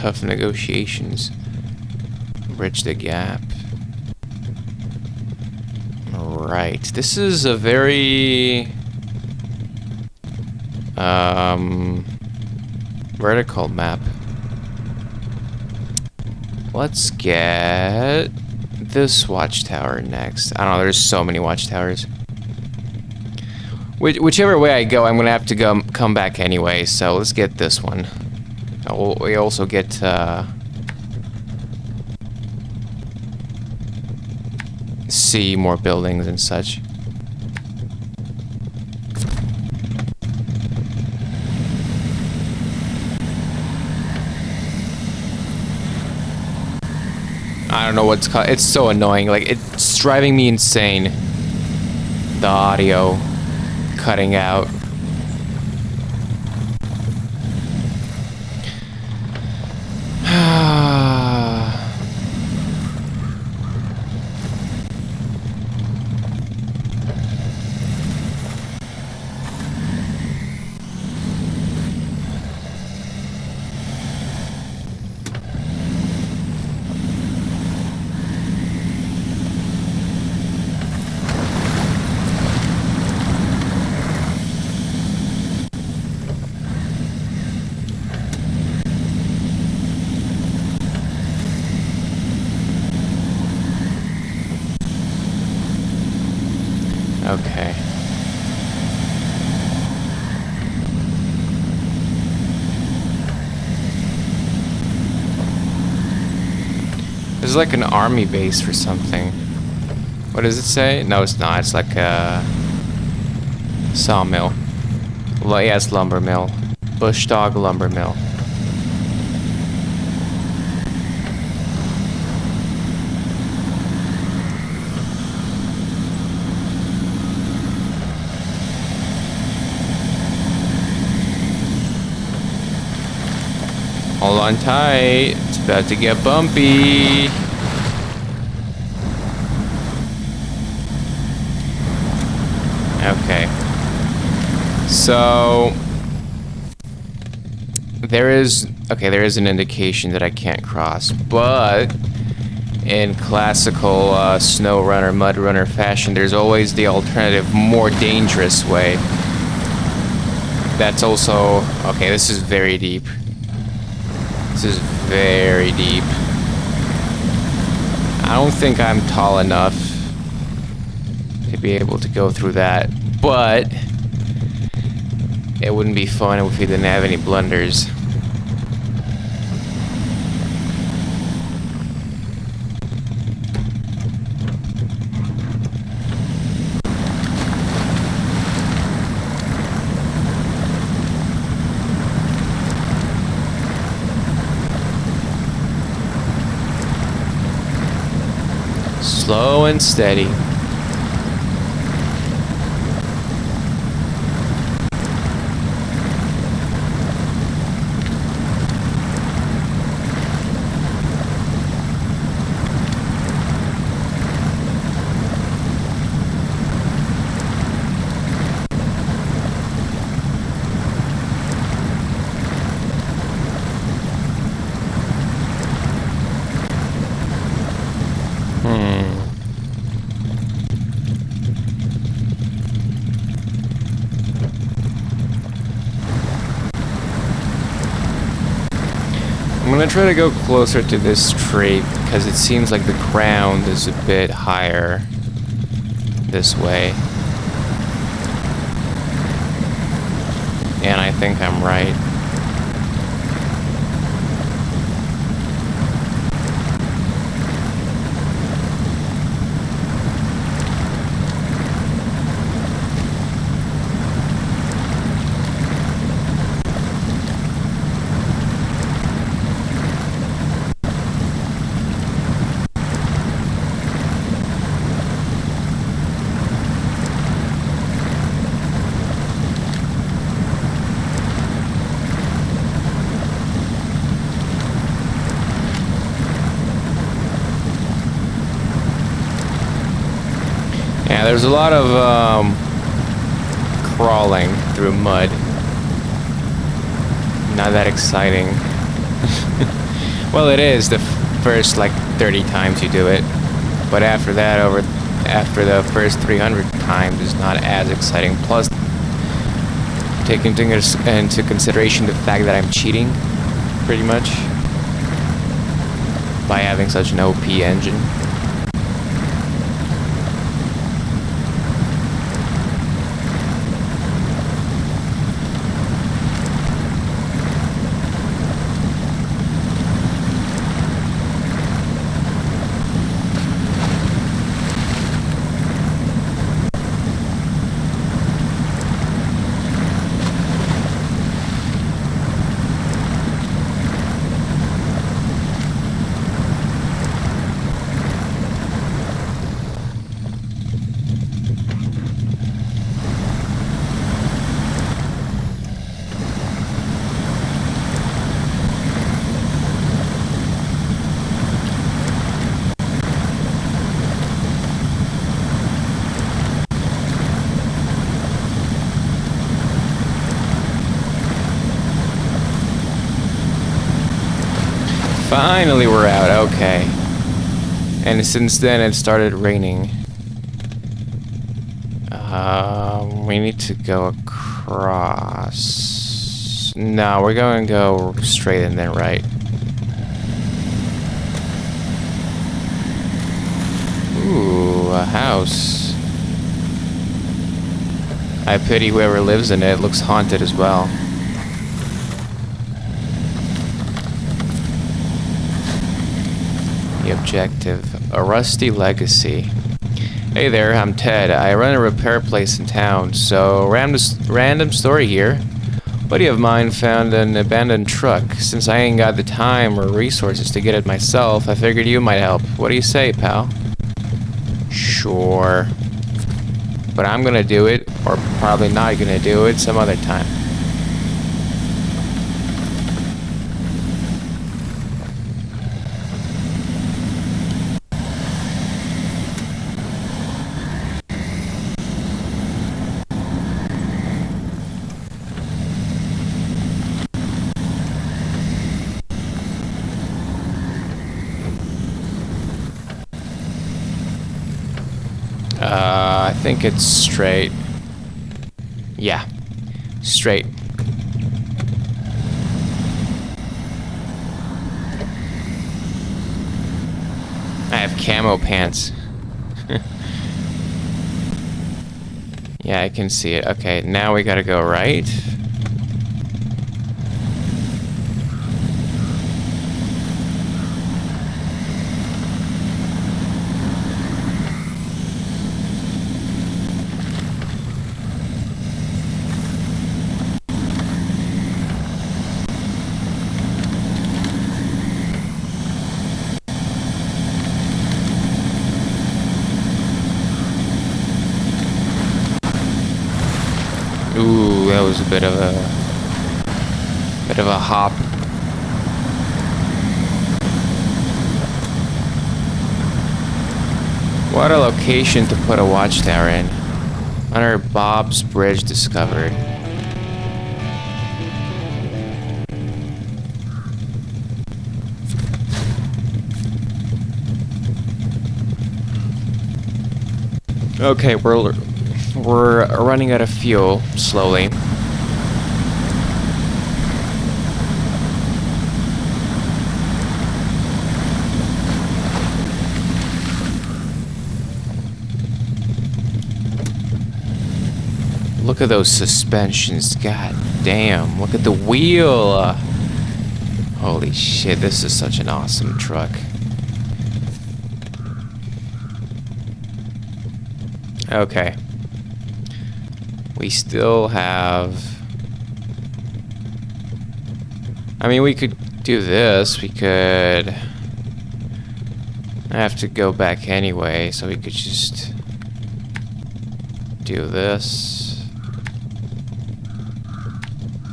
Tough negotiations. Bridge the gap. Right. This is a very vertical map. Let's get this watchtower next. I don't know, there's so many watchtowers. Whichever way I go, I'm gonna have to come back anyway, so let's get this one. We also get see more buildings and such. I don't know what's called. It's so annoying. Like, it's driving me insane. The audio cutting out. Okay. This is like an army base for something. What does it say? No, it's not. It's like a sawmill. Yes, lumber mill. Bush dog lumber mill. Hold on tight. It's about to get bumpy. Okay. So there is an indication that I can't cross, but in classical SnowRunner, mudrunner fashion, there's always the alternative, more dangerous way. That's also okay. This is very deep. This is very deep. I don't think I'm tall enough to be able to go through that, but it wouldn't be fun if we didn't have any blunders. Slow and steady. I'm gonna try to go closer to this tree because it seems like the ground is a bit higher this way. And I think I'm right. Yeah, there's a lot of crawling through mud. Not that exciting. Well, it is the first like 30 times you do it, but after that, after the first 300 times, it's not as exciting. Plus, take into consideration the fact that I'm cheating, pretty much, by having such an OP engine. Finally, we're out. Okay. And since then, it started raining. We need to go across. No, we're going to go straight and then right. Ooh, a house. I pity whoever lives in it. It looks haunted as well. The objective, a rusty legacy. Hey there, I'm Ted. I run a repair place in town, so random story here. A buddy of mine found an abandoned truck. Since I ain't got the time or resources to get it myself, I figured you might help. What do you say, pal? Sure. But I'm gonna do it, or probably not gonna do it some other time. I think it's straight. Yeah, straight. I have camo pants. Yeah, I can see it. Okay, now we gotta go right. Ooh, that was a bit of a hop. What a location to put a watchtower in. Under Bob's Bridge discovered. Okay, we're running out of fuel slowly. Look at those suspensions. God damn. Look at the wheel. Holy shit, this is such an awesome truck. Okay. We still have... I mean, we could do this. We could... I have to go back anyway, so we could just do this.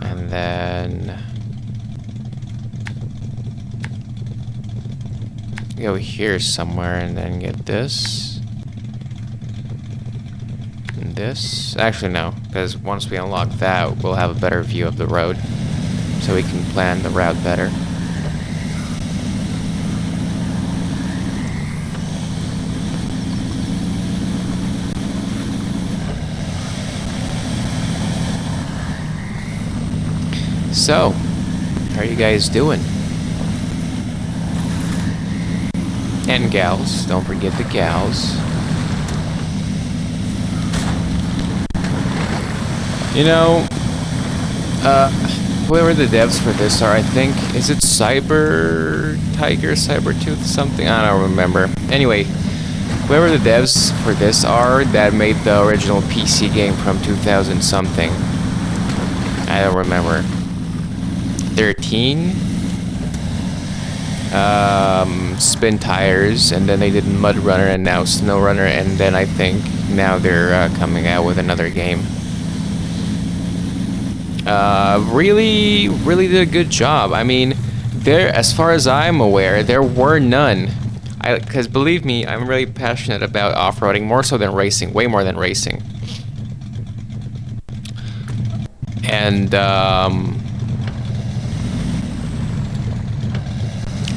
And then... go here somewhere and then get this. This. Actually, no, because once we unlock that, we'll have a better view of the road, so we can plan the route better. So, how are you guys doing? And gals, don't forget the gals. You know, whoever the devs for this are, I think, is it Cyber Tooth, something? I don't remember. Anyway, whoever the devs for this are that made the original PC game from 2000 something. I don't remember. 13? Spintires, and then they did Mudrunner and now Snowrunner, and then I think now they're coming out with another game. Really did a good job. I mean, as far as I'm aware, there were none. Because believe me, I'm really passionate about off-roading, more so than racing, way more than racing. And,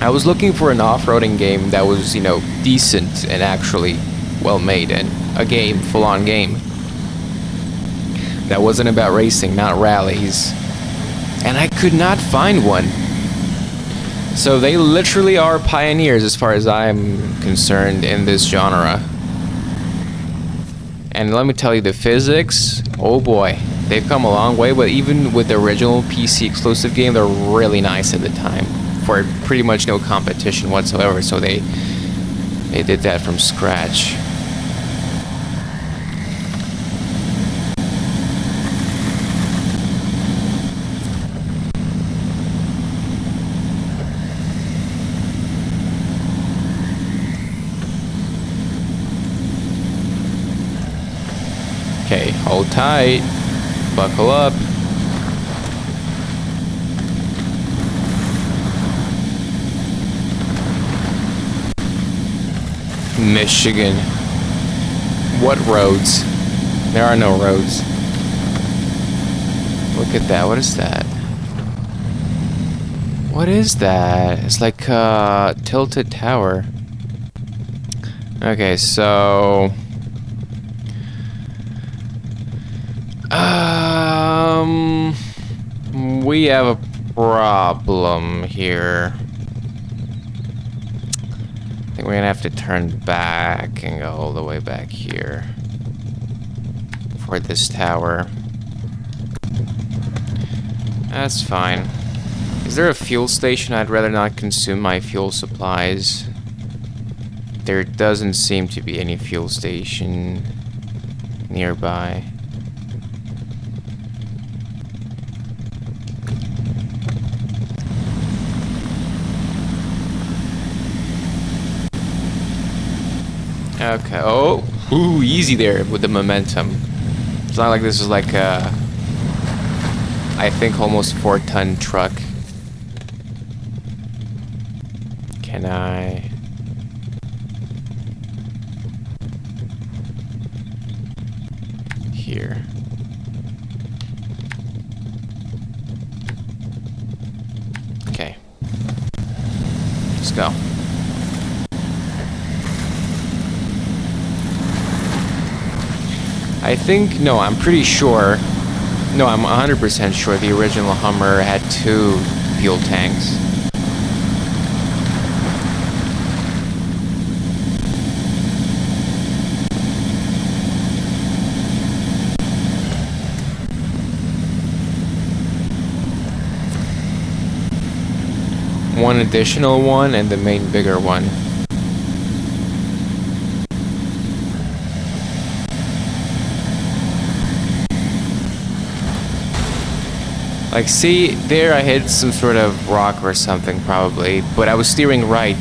I was looking for an off-roading game that was, you know, decent and actually well-made, and a game, full-on game. That wasn't about racing, not rallies. And I could not find one. So they literally are pioneers as far as I'm concerned in this genre. And let me tell you, the physics, oh boy, they've come a long way, but even with the original PC exclusive game, they're really nice at the time. For pretty much no competition whatsoever, so they did that from scratch. Okay, hold tight, buckle up. Michigan. What roads? There are no roads. Look at that. What is that? What is that? It's like a tilted tower. Okay, so we have a problem here. I think we're gonna have to turn back and go all the way back here for this tower. That's fine. Is there a fuel station? I'd rather not consume my fuel supplies. There doesn't seem to be any fuel station nearby. Okay, oh, ooh, easy there with the momentum. It's not like this is like a, I think, almost 4-ton truck. Can I? Here. Okay. Let's go. I think, no, I'm pretty sure, no, I'm 100% sure the original Hummer had 2 fuel tanks. One additional one and the main bigger one. Like, see, there I hit some sort of rock or something, probably, but I was steering right.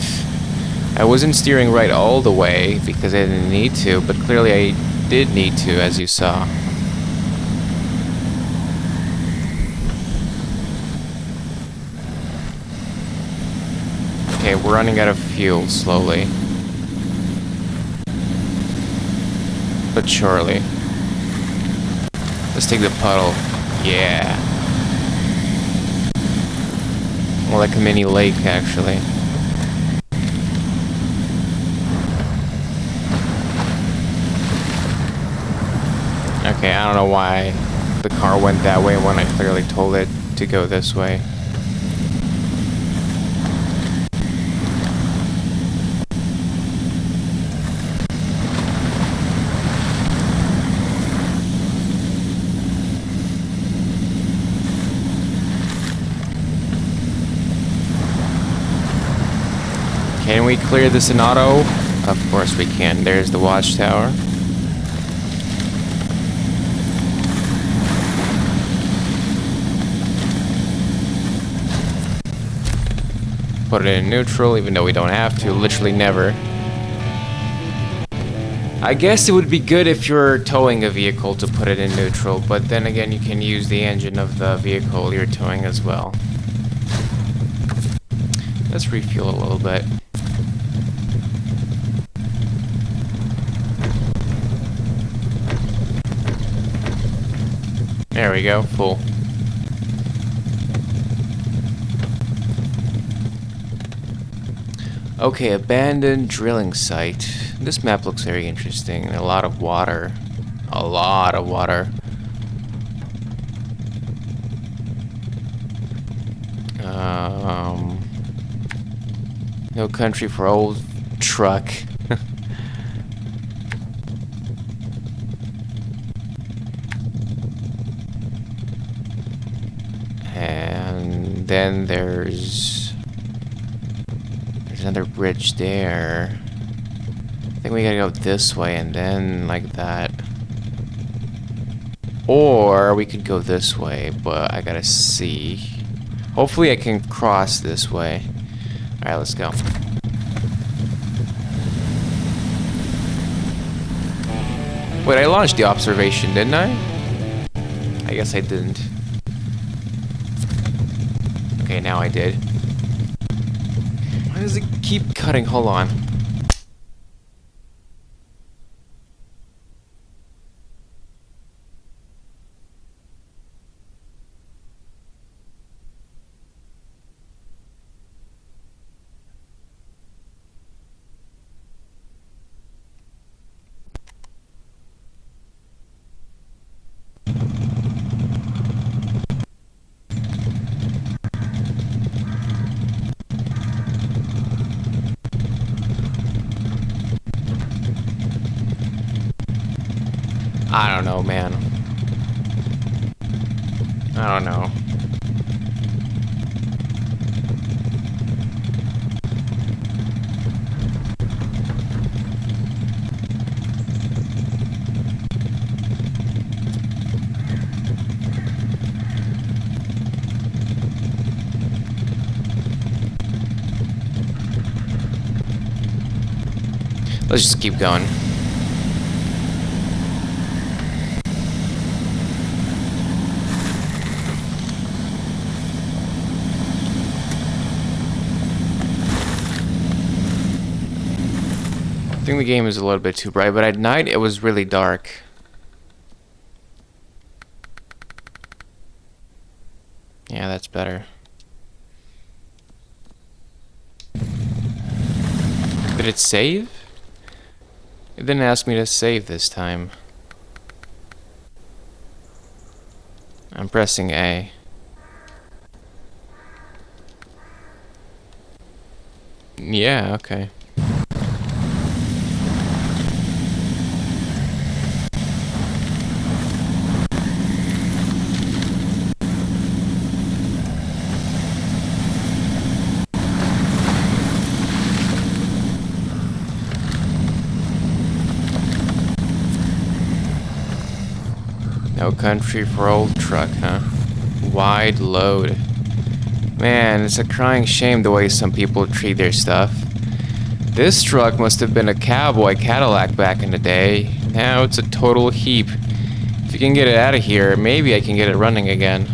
I wasn't steering right all the way, because I didn't need to, but clearly I did need to, as you saw. Okay, we're running out of fuel, slowly. But surely. Let's take the puddle. Yeah. More like a mini lake, actually. Okay, I don't know why the car went that way when I clearly told it to go this way. Can we clear this in auto? Of course we can. There's the watchtower. Put it in neutral, even though we don't have to. Literally never. I guess it would be good if you're towing a vehicle to put it in neutral, but then again you can use the engine of the vehicle you're towing as well. Let's refuel a little bit. There we go, full. Okay, abandoned drilling site. This map looks very interesting. A lot of water. A lot of water. No country for old truck. And then there's another bridge there. I think we gotta go this way and then like that. Or we could go this way, but I gotta see. Hopefully I can cross this way. Alright, let's go. Wait, I launched the observation, didn't I? I guess I didn't. Okay, now I did. Why does it keep cutting? Hold on. I don't know, man. I don't know. Let's just keep going. I think the game is a little bit too bright, but at night it was really dark. Yeah, that's better. Did it save? It didn't ask me to save this time. I'm pressing A. Yeah, okay. No country for old truck, huh? Wide load. Man, it's a crying shame the way some people treat their stuff. This truck must have been a cowboy Cadillac back in the day. Now it's a total heap. If you can get it out of here, maybe I can get it running again.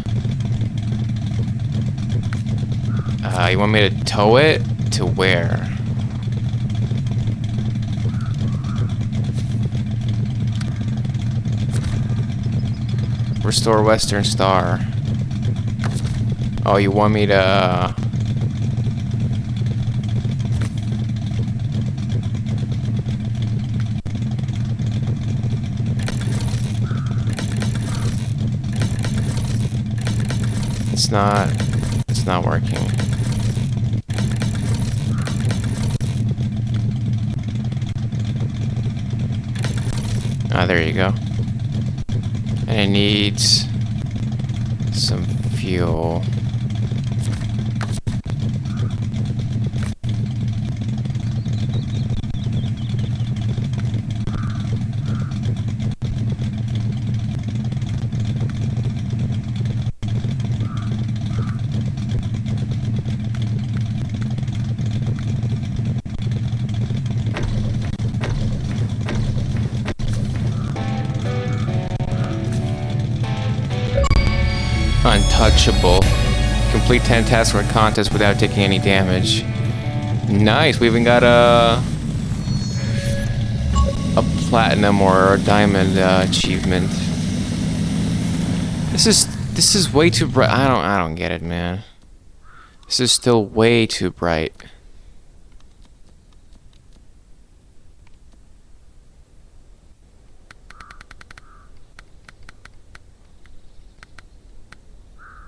You want me to tow it? To where? Restore Western Star. Oh, you want me to... It's not working. Ah, there you go. And it needs some fuel. Untouchable. Complete 10 tasks for a contest without taking any damage. Nice. We even got a platinum or a diamond achievement. This is way too bright. I don't get it, man. This is still way too bright.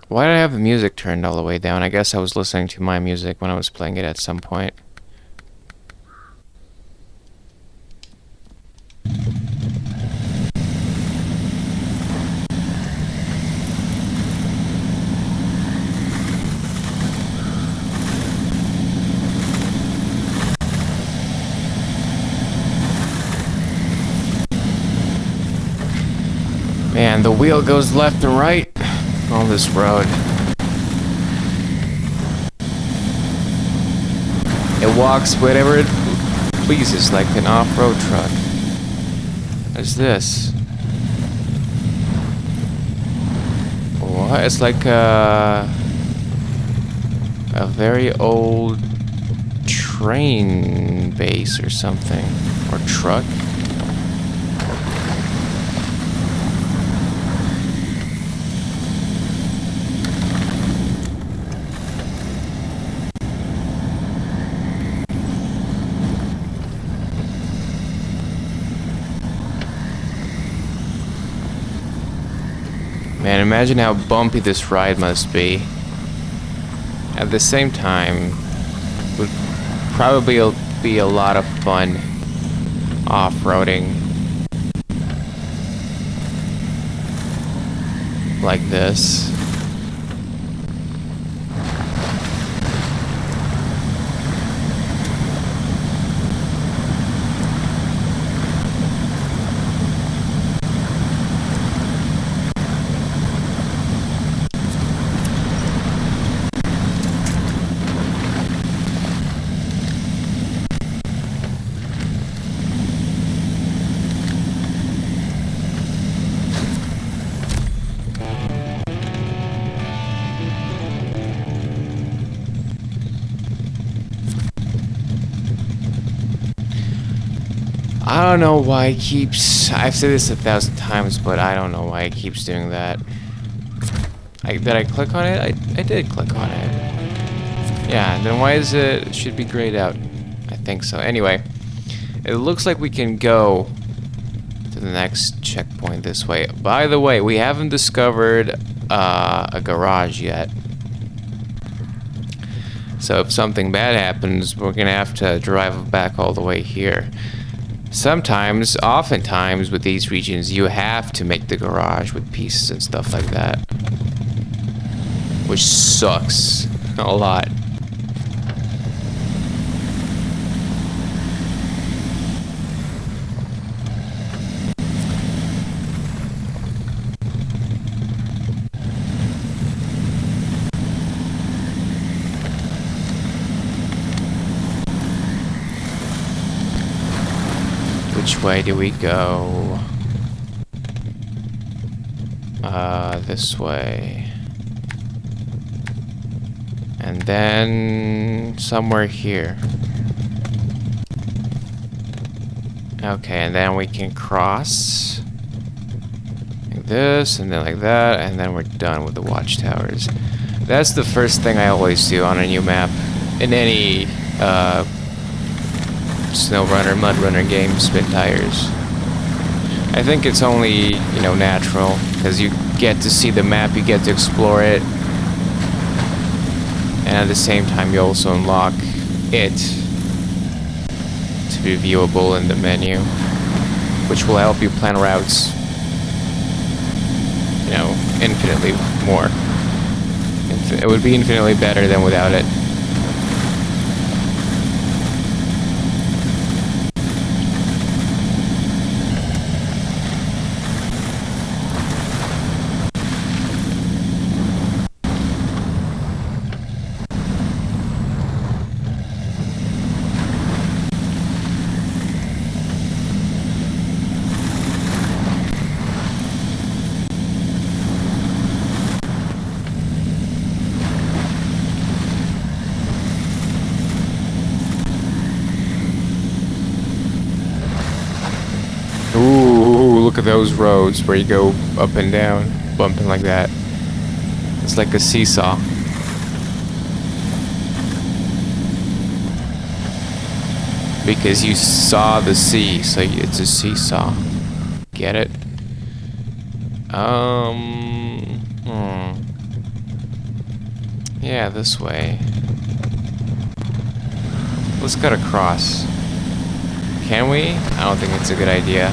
Why did I have the music turned all the way down? I guess I was listening to my music when I was playing it at some point. Man, the wheel goes left and right on this road. It walks whatever it pleases, like an off-road truck. What is this? What? It's like a very old train base or something, or truck. Man, imagine how bumpy this ride must be. At the same time, would probably be a lot of fun off-roading like this. I don't know why it keeps... I've said this 1,000 times, but I don't know why it keeps doing that. Did I click on it? I did click on it. Yeah, then why is it should be grayed out? I think so. Anyway, it looks like we can go to the next checkpoint this way. By the way, we haven't discovered a garage yet. So if something bad happens, we're gonna have to drive back all the way here. Sometimes, oftentimes with these regions, you have to make the garage with pieces and stuff like that. Which sucks a lot. Which way do we go? This way. And then somewhere here. Okay, and then we can cross like this, and then like that, and then we're done with the watchtowers. That's the first thing I always do on a new map in any Snowrunner, mudrunner game, Spnitires. I think it's only, you know, natural, because you get to see the map, you get to explore it, and at the same time you also unlock it to be viewable in the menu, which will help you plan routes, you know, infinitely more. It would be infinitely better than without it. Ooh, look at those roads where you go up and down, bumping like that. It's like a seesaw. Because you saw the sea, so it's a seesaw. Get it? Yeah, this way. Let's cut across. Can we? I don't think it's a good idea.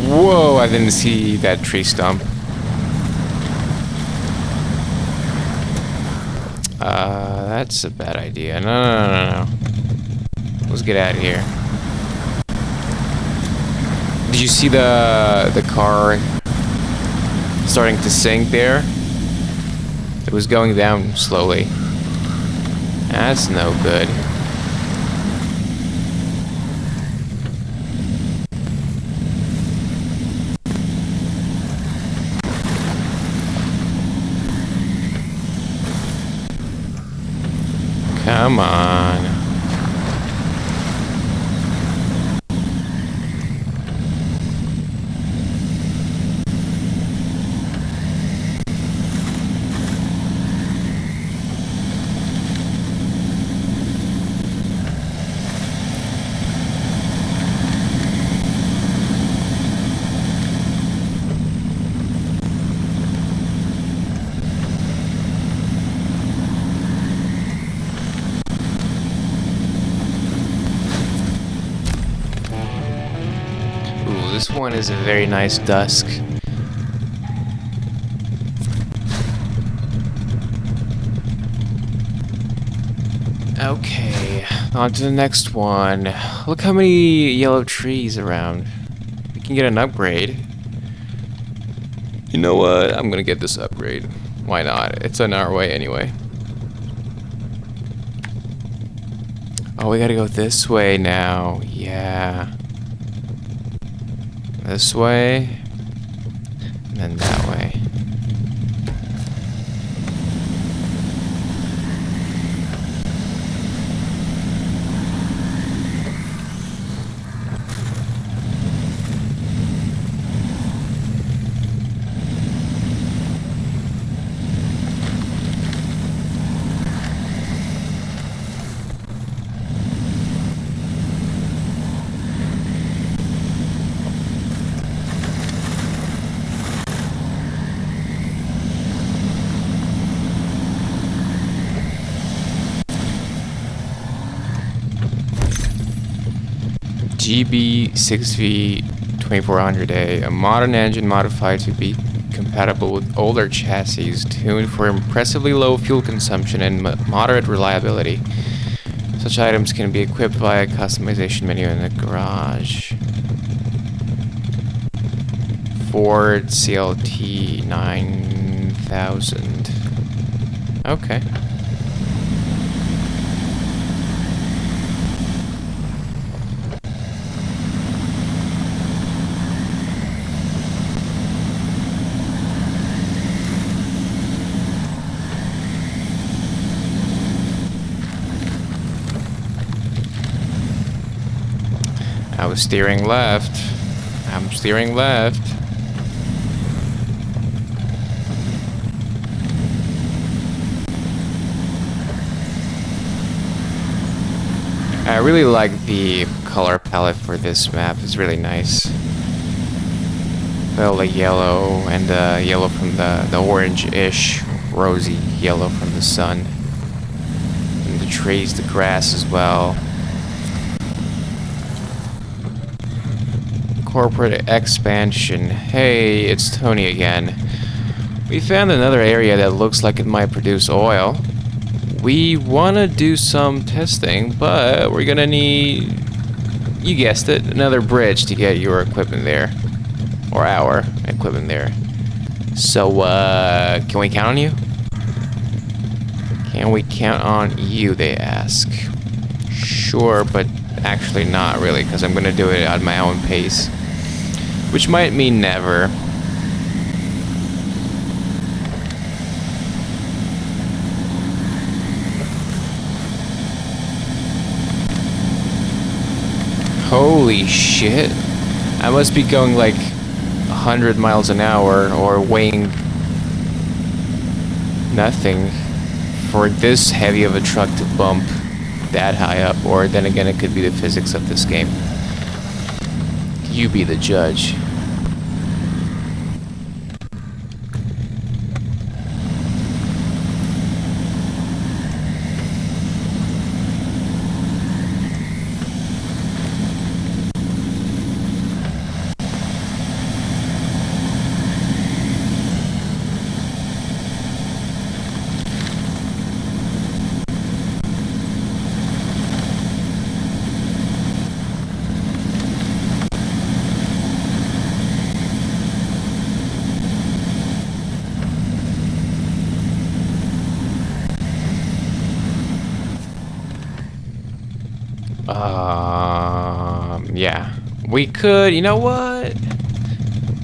Whoa, I didn't see that tree stump. That's a bad idea. No. Let's get out of here. Did you see the car starting to sink there? It was going down slowly. That's no good. Come on. This one is a very nice dusk. Okay, on to the next one. Look how many yellow trees around. We can get an upgrade. You know what? I'm gonna get this upgrade. Why not? It's on our way anyway. Oh, we gotta go this way now. Yeah. This way, and then that way. GB6V 2400A, a modern engine modified to be compatible with older chassis, tuned for impressively low fuel consumption and moderate reliability. Such items can be equipped via a customization menu in the garage. Ford CLT 9000. Okay. I was steering left. I'm steering left. I really like the color palette for this map. It's really nice. Well, the yellow and the yellow from the orange-ish, rosy yellow from the sun. And the trees, the grass as well. Corporate expansion. Hey, it's Tony again. We found another area that looks like it might produce oil. We want to do some testing, but we're gonna need, you guessed it, another bridge to get your equipment there. Or our equipment there. So, can we count on you? Can we count on you, they ask. Sure, but actually not really, because I'm gonna do it at my own pace. Which might mean never. Holy shit. I must be going like 100 miles an hour or weighing nothing for this heavy of a truck to bump that high up. Or then again, it could be the physics of this game. You be the judge. Yeah. We could, you know what?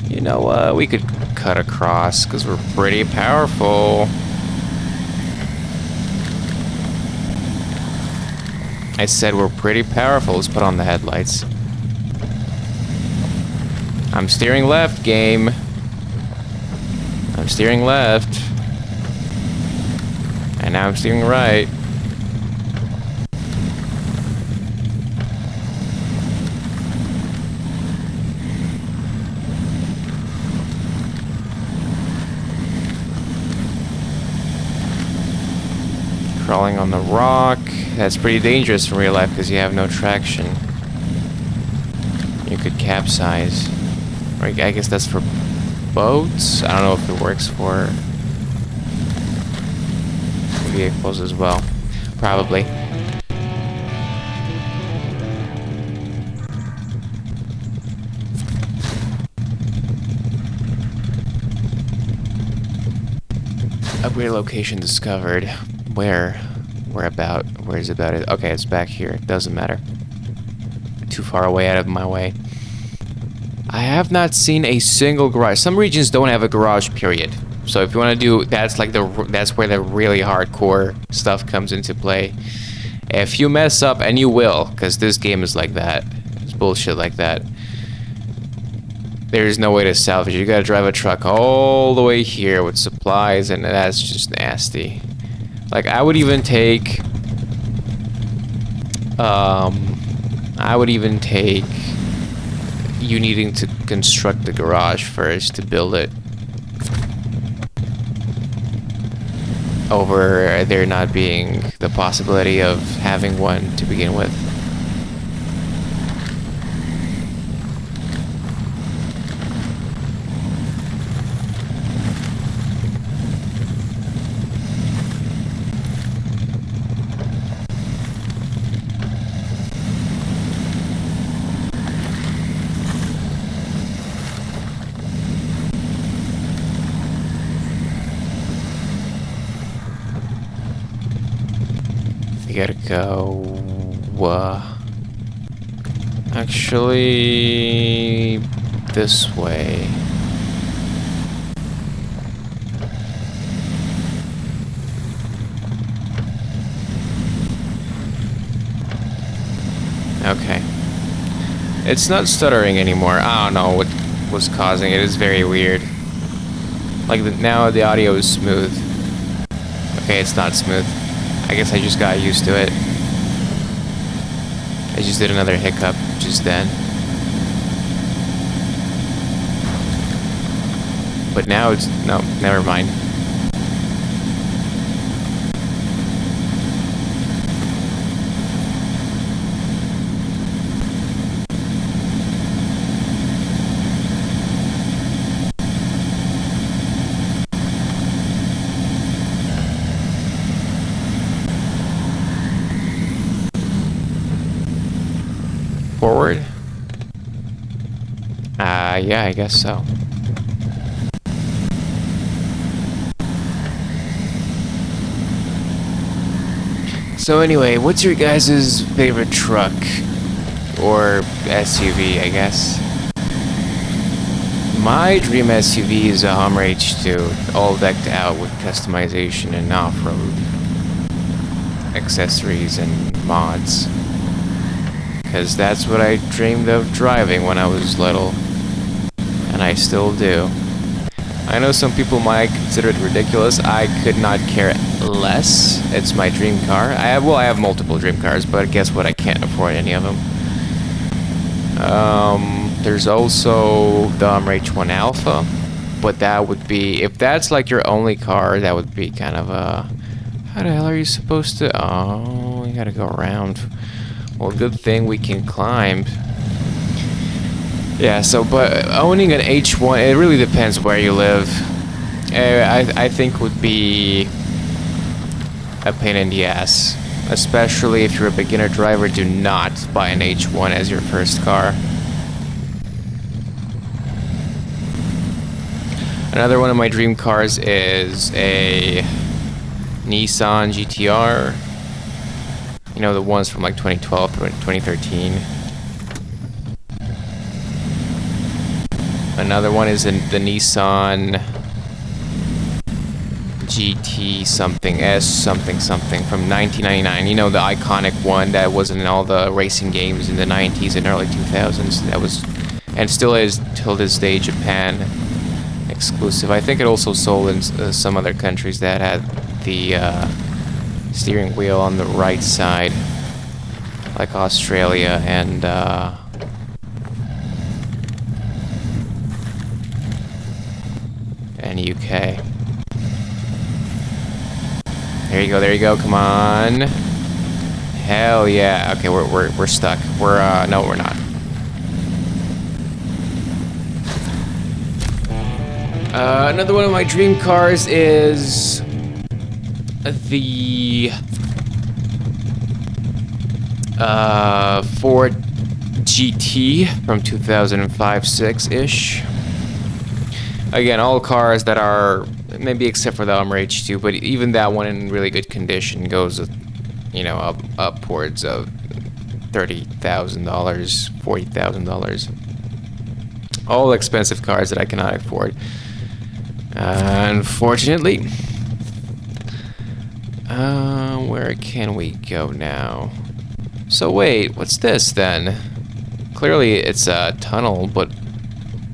You know what? We could cut across, because we're pretty powerful. I said we're pretty powerful. Let's put on the headlights. I'm steering left, game. I'm steering left. And now I'm steering right. Crawling on the rock. That's pretty dangerous in real life because you have no traction. You could capsize. Or I guess that's for boats. I don't know if it works for vehicles as well. Probably. Upgrade location discovered. Where? Where's about it? Okay, it's back here. Doesn't matter. Too far away, out of my way. I have not seen a single garage. Some regions don't have a garage, period. So if you want to do, that's like that's where the really hardcore stuff comes into play. If you mess up, and you will, because this game is like that. It's bullshit like that. There's no way to salvage it. You gotta drive a truck all the way here with supplies, and that's just nasty. Like, I would even take you needing to construct the garage first to build it, over there not being the possibility of having one to begin with. We gotta go, actually, this way. Okay. It's not stuttering anymore. I don't know what was causing it. It's very weird. Like, now the audio is smooth. Okay, it's not smooth. I guess I just got used to it. I just did another hiccup just then. But now it's... no, never mind. Forward? Yeah, I guess so. So anyway, what's your guys' favorite truck? Or SUV, I guess? My dream SUV is a Hummer H2, all decked out with customization and off-road accessories and mods. Because that's what I dreamed of driving when I was little. And I still do. I know some people might consider it ridiculous. I could not care less. It's my dream car. I have multiple dream cars, but guess what? I can't afford any of them. There's also the Hummer H1 Alpha, but that would be, if that's like your only car, that would be kind of a... how the hell are you supposed to... oh, you gotta go around. Well, good thing we can climb. Yeah, so, but owning an H1, it really depends where you live. I think would be a pain in the ass. Especially if you're a beginner driver, do not buy an H1 as your first car. Another one of my dream cars is a Nissan GTR. You know, the ones from like 2012 to 2013. Another one is the Nissan GT something, S something something from 1999. You know, the iconic one that was in all the racing games in the 90s and early 2000s. That was, and still is till this day, Japan exclusive. I think it also sold in some other countries that had the steering wheel on the right side, like Australia and UK. There you go, come on. Hell yeah. Okay, we're stuck. No, we're not. Another one of my dream cars is the Ford GT from 2005-6-ish. Again, all cars that are, maybe except for the Hummer H2, but even that one in really good condition goes, you know, upwards of $30,000, $40,000. All expensive cars that I cannot afford. Unfortunately. Where can we go now? So wait, what's this then? Clearly it's a tunnel, but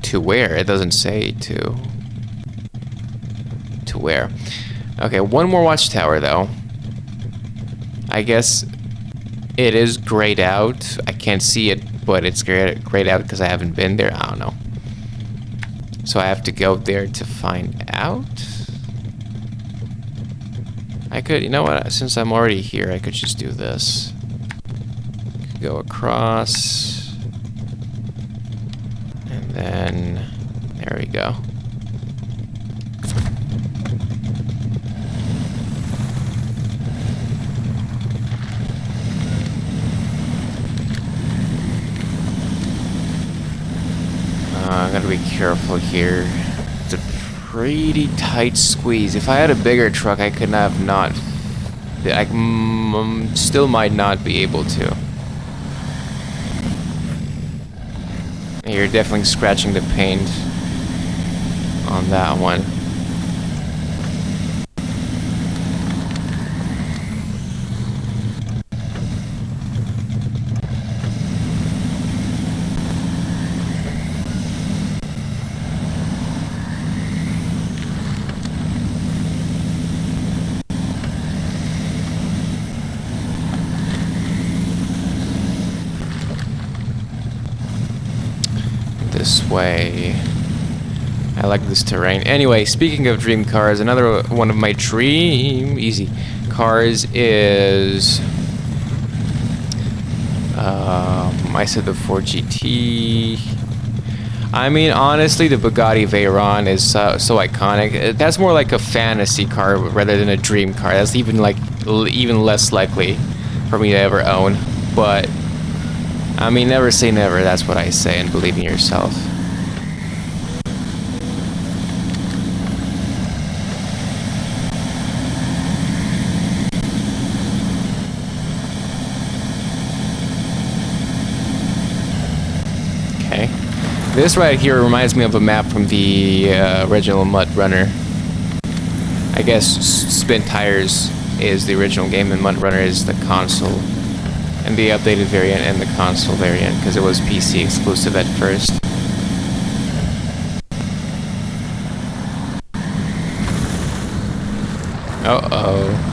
to where? It doesn't say to where. Okay, one more watchtower though. I guess it is grayed out. I can't see it, but it's grayed out because I haven't been there. I don't know. So I have to go there to find out. I could, you know what? Since I'm already here, I could just do this. Go across. And then, there we go. I gotta be careful here. It's a pretty tight squeeze. If I had a bigger truck, I could have not. I still might not be able to. You're definitely scratching the paint on that one. this way. I like this terrain. Anyway, speaking of dream cars, another one of my dream easy cars is I said the Ford GT. I mean, honestly, the Bugatti Veyron is so iconic. That's more like a fantasy car rather than a dream car. That's even less likely for me to ever own. But I mean, never say never. That's what I say, and believe in yourself. Okay. This right here reminds me of a map from the original mudrunner. I guess Spnitires is the original game and mudrunner is the console. And the updated variant and the console variant, because it was PC exclusive at first. Uh-oh.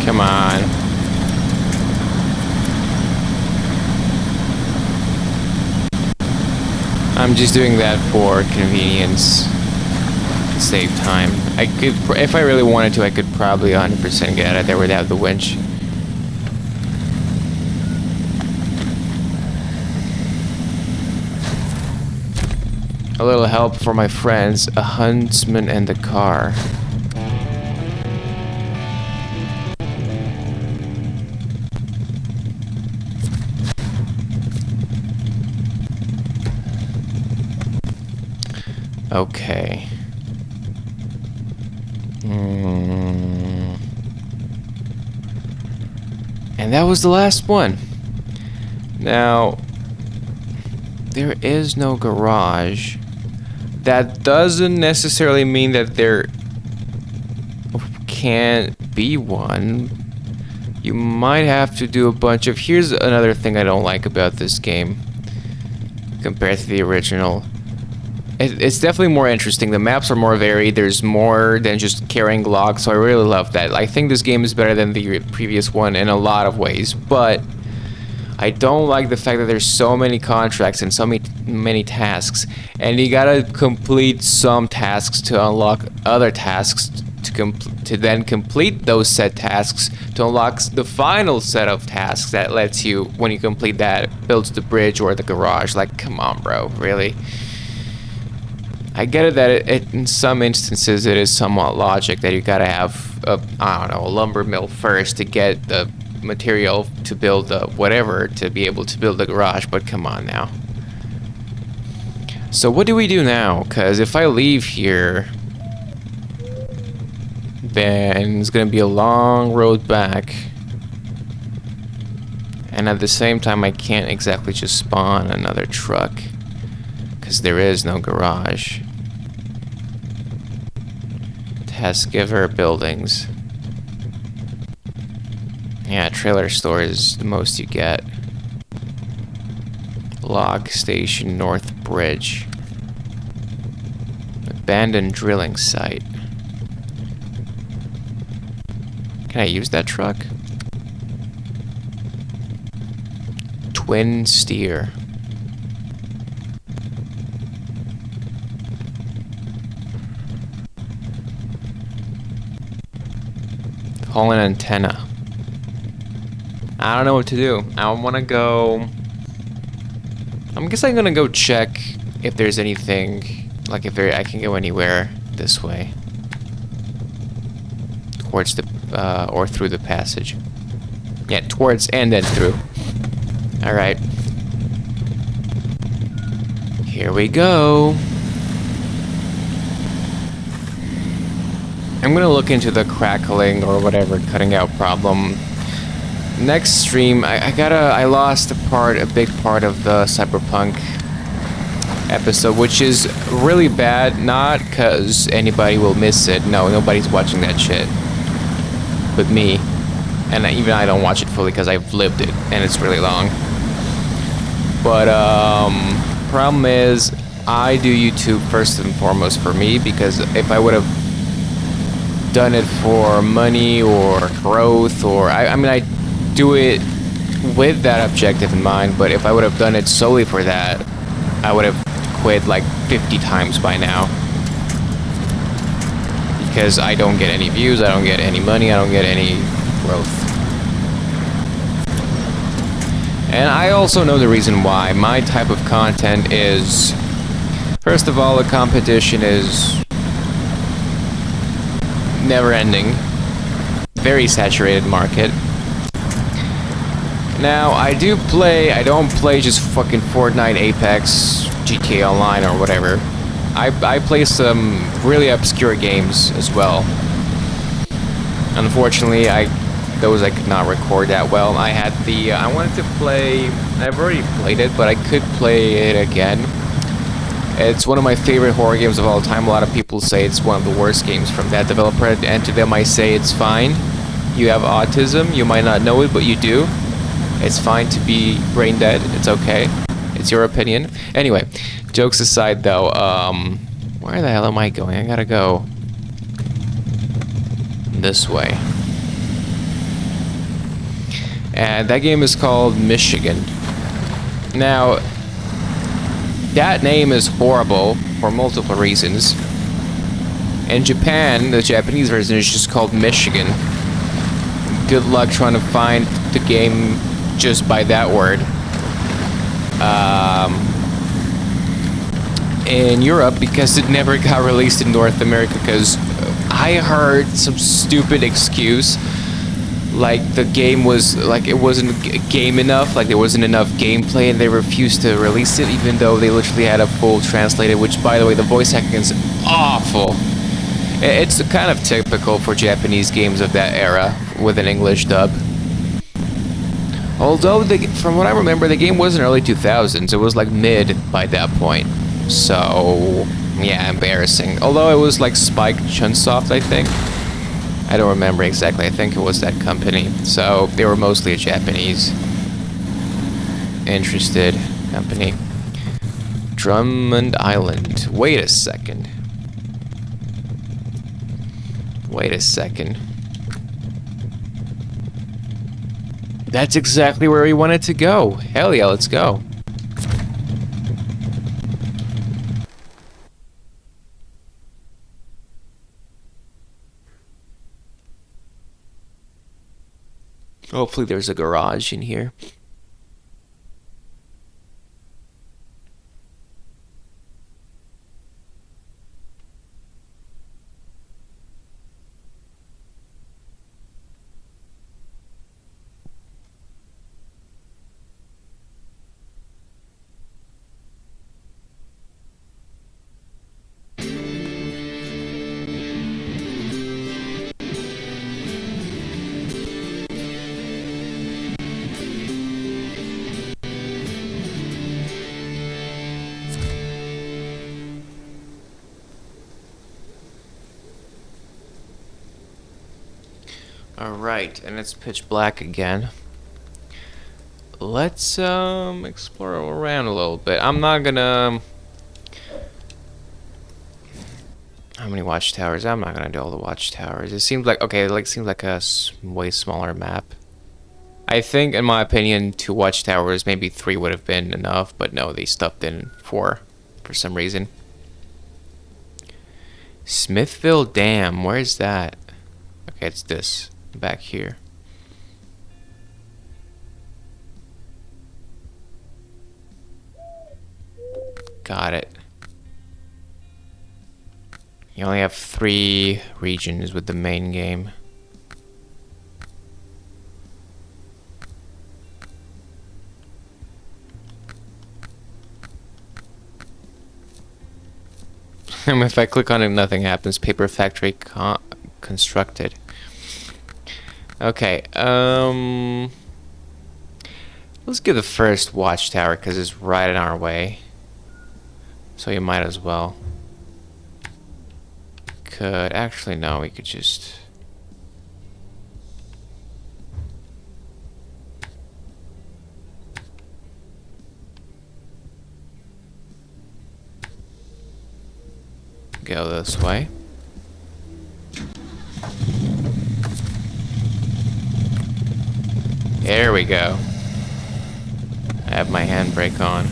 Come on. I'm just doing that for convenience. To save time. I could, if I really wanted to, I could probably 100% get out of there without the winch. A little help for my friends, a huntsman and a car. Okay. And that was the last one. Now, there is no garage. That doesn't necessarily mean that there can't be one. You might have to do a bunch of... Here's another thing I don't like about this game compared to the original. It's definitely more interesting. The maps are more varied. There's more than just carrying logs, so I really love that. I think this game is better than the previous one in a lot of ways, but I don't like the fact that there's so many contracts and so many tasks, and you gotta complete some tasks to unlock other tasks to then complete those set tasks to unlock the final set of tasks that lets you, when you complete that, builds the bridge or the garage. Like, come on, bro, really? I get it that in some instances it is somewhat logic that you gotta have I don't know, a lumber mill first to get the material to build the whatever to be able to build the garage, but come on now. So what do we do now? Because if I leave here, then it's gonna be a long road back, and at the same time I can't exactly just spawn another truck because there is no garage. Task giver buildings. Yeah, trailer store is the most you get. Log station North Bridge. Abandoned drilling site. Can I use that truck? Twin steer. Call an antenna. I don't know what to do. I want to go... I guess I'm gonna go check if there's anything, like if I can go anywhere this way. Towards the, or through the passage. Yeah, towards and then through. Alright. Here we go. I'm gonna look into the crackling or whatever cutting out problem. Next stream, I lost a big part of the Cyberpunk episode, which is really bad, not because anybody will miss it. No, nobody's watching that shit. But me. and even I don't watch it fully because I've lived it, and it's really long. But problem is, I do YouTube first and foremost for me, because if I would have done it for money or growth, or I mean, I do it with that objective in mind, but if I would have done it solely for that, I would have quit like 50 times by now. Because I don't get any views, I don't get any money, I don't get any growth. And I also know the reason why. My type of content is, first of all, the competition is never ending. Very saturated market. Now, I don't play just fucking Fortnite, Apex, GTA Online, or whatever. I play some really obscure games as well. Unfortunately, those I could not record that well. I had I wanted to play, I've already played it, but I could play it again. It's one of my favorite horror games of all time. A lot of people say it's one of the worst games from that developer, and to them I say it's fine. You have autism, you might not know it, but you do. It's fine to be brain dead, it's okay. It's your opinion. Anyway, jokes aside though, where the hell am I going? I gotta go this way. And that game is called Michigan. Now, that name is horrible for multiple reasons. In Japan, the Japanese version is just called Michigan. Good luck trying to find the game just by that word. In Europe, because it never got released in North America, because I heard some stupid excuse, like the game was, like it wasn't game enough, like there wasn't enough gameplay, and they refused to release it, even though they literally had a full translated, which, by the way, the voice acting is awful. It's kind of typical for Japanese games of that era, with an English dub. Although, from what I remember, the game wasn't early 2000s, it was like mid by that point. So, yeah, embarrassing. Although it was like Spike Chunsoft, I think. I don't remember exactly, I think it was that company. So, they were mostly a Japanese interested company. Drummond Island. Wait a second. That's exactly where we wanted to go. Hell yeah, let's go. Hopefully there's a garage in here. Alright, and it's pitch black again. Let's explore around a little bit. I'm not gonna... How many watchtowers? I'm not gonna do all the watchtowers. It seems like, okay, it seems like a way smaller map. I think, in my opinion, 2 watchtowers, maybe 3 would have been enough, but no, they stuffed in 4 for some reason. Smithville Dam, where's that? Okay, it's this. Back here. Got it. You only have 3 regions with the main game. If I click on it, nothing happens. Paper factory constructed. Okay, let's get the first watchtower because it's right in our way. So you might as well. Actually no, we could just... go this way. There we go. I have my handbrake on.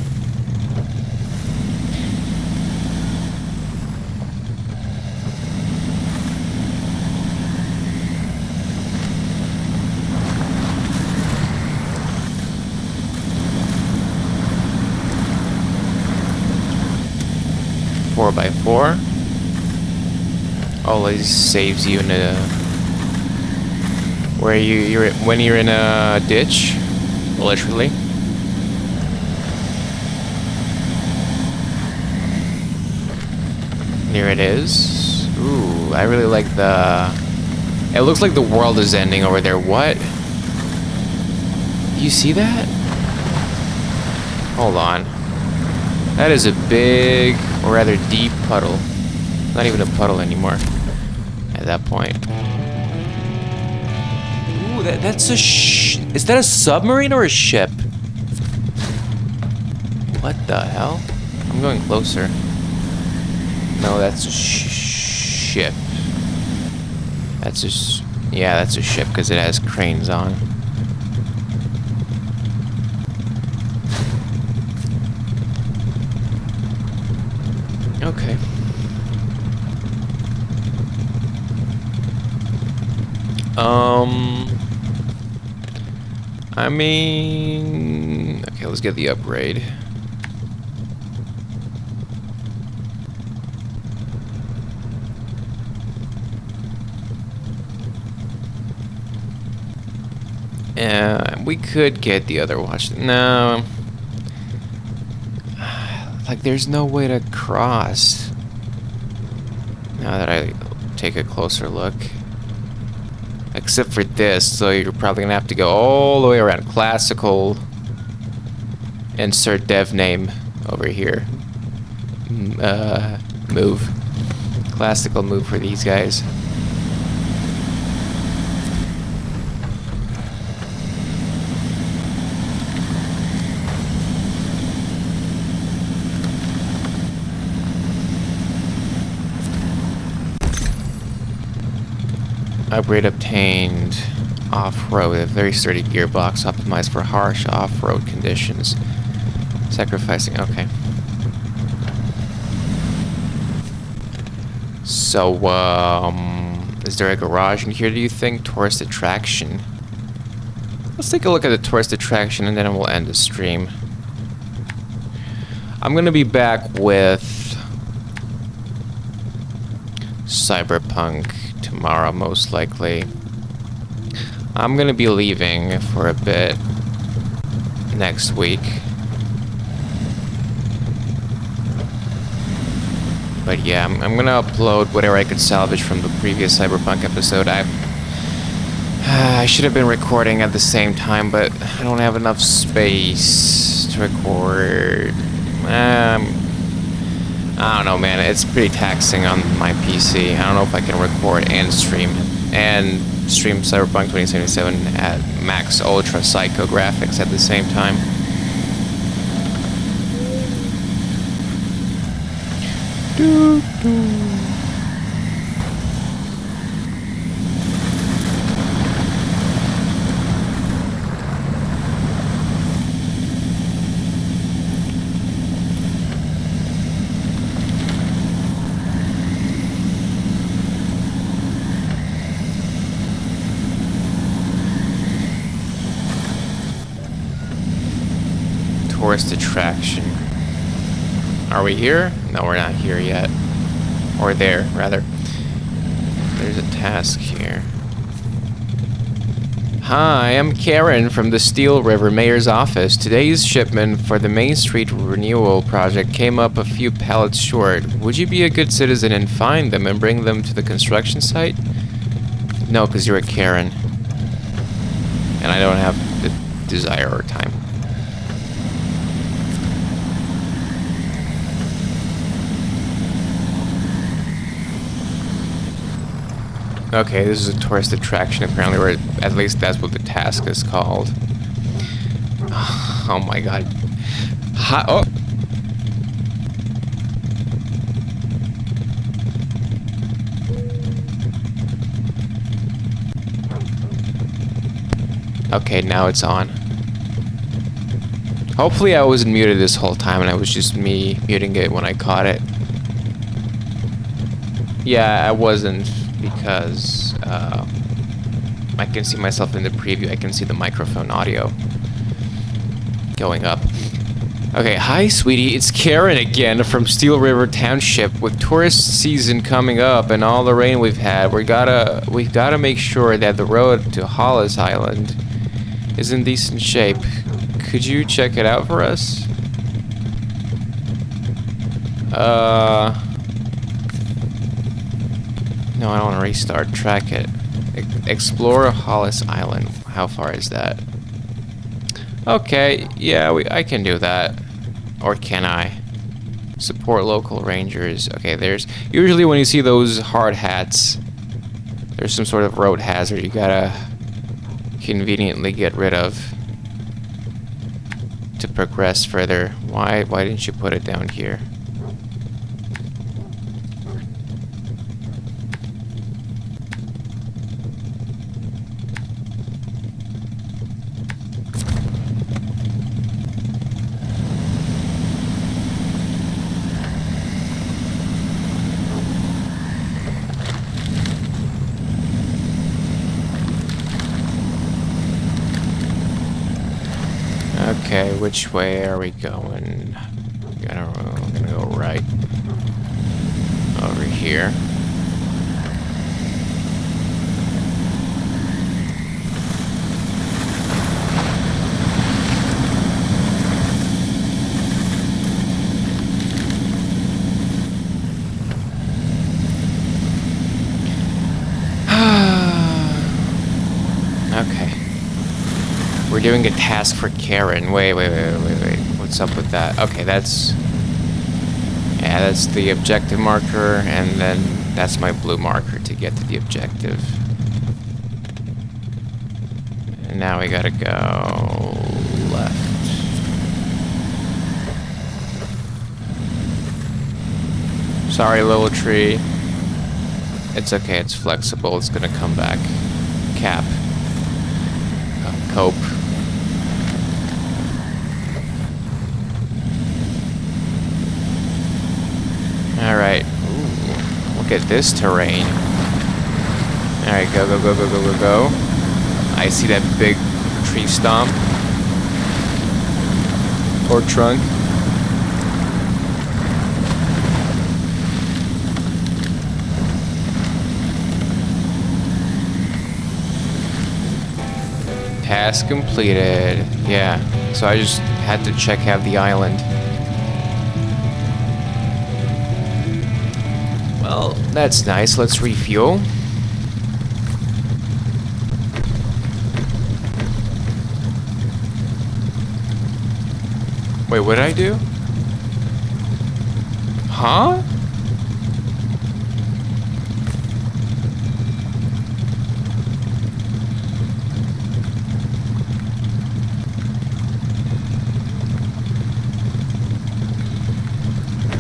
Four by four. Always saves you in a where you're when you're in a ditch, literally. Here it is. Ooh, I really like the. It looks like the world is ending over there. What? You see that? Hold on. That is a big, or rather deep puddle. Not even a puddle anymore at that point. Ooh, that's a is that a submarine or a ship? What the hell? I'm going closer. No, that's a ship. That's a yeah, that's a ship because it has cranes on. Okay. I mean, okay, let's get the upgrade. Yeah, we could get the other watch. No. Like, there's no way to cross. Now that I take a closer look. Except for this, so you're probably gonna have to go all the way around. Classical. Insert dev name over here. Move. Classical move for these guys. Upgrade obtained. Off-road, a very sturdy gearbox optimized for harsh off-road conditions. Sacrificing, okay. So, is there a garage in here, do you think? Tourist attraction. Let's take a look at the tourist attraction and then we'll end the stream. I'm gonna be back with Cyberpunk tomorrow, most likely. I'm gonna be leaving for a bit next week. But yeah, I'm gonna upload whatever I could salvage from the previous Cyberpunk episode. I should have been recording at the same time, but I don't have enough space to record. I don't know, man. It's pretty taxing on my PC. I don't know if I can record and stream Cyberpunk 2077 at max ultra psycho graphics at the same time. Tourist attraction. Are we here? No, we're not here yet. Or there, rather. There's a task here. Hi, I'm Karen from the Steel River Mayor's office. Today's shipment for the Main Street Renewal Project came up a few pallets short. Would you be a good citizen and find them and bring them to the construction site? No, because you're a Karen. And I don't have the desire or time. Okay, this is a tourist attraction apparently, or at least that's what the task is called. Oh my god. Oh! Okay, now it's on. Hopefully I wasn't muted this whole time and it was just me muting it when I caught it. Yeah, I wasn't because I can see myself in the preview. I can see the microphone audio going up. Okay, hi sweetie, it's Karen again from Steel River Township. With tourist season coming up and all the rain we've had, we've gotta make sure that the road to Hollis Island is in decent shape. Could you check it out for us? No, I don't want to restart. Track it. Explore Hollis Island. How far is that? Okay, yeah, I can do that. Or can I? Support local rangers. Okay, there's... Usually when you see those hard hats, there's some sort of road hazard you gotta conveniently get rid of to progress further. Why didn't you put it down here? Okay, which way are we going? I'm gonna go right over here. Okay. We're doing a task for Karen. Wait. What's up with that? Okay, that's... Yeah, that's the objective marker, and then that's my blue marker to get to the objective. And now we gotta go left. Sorry, little tree. It's okay, it's flexible. It's gonna come back. Cap. Cope. Alright. Look at this terrain. Alright, go. I see that big tree stump. Or trunk. Task completed. Yeah. So I just had to check out the island. Well, that's nice. Let's refuel. Wait, what did I do? Huh?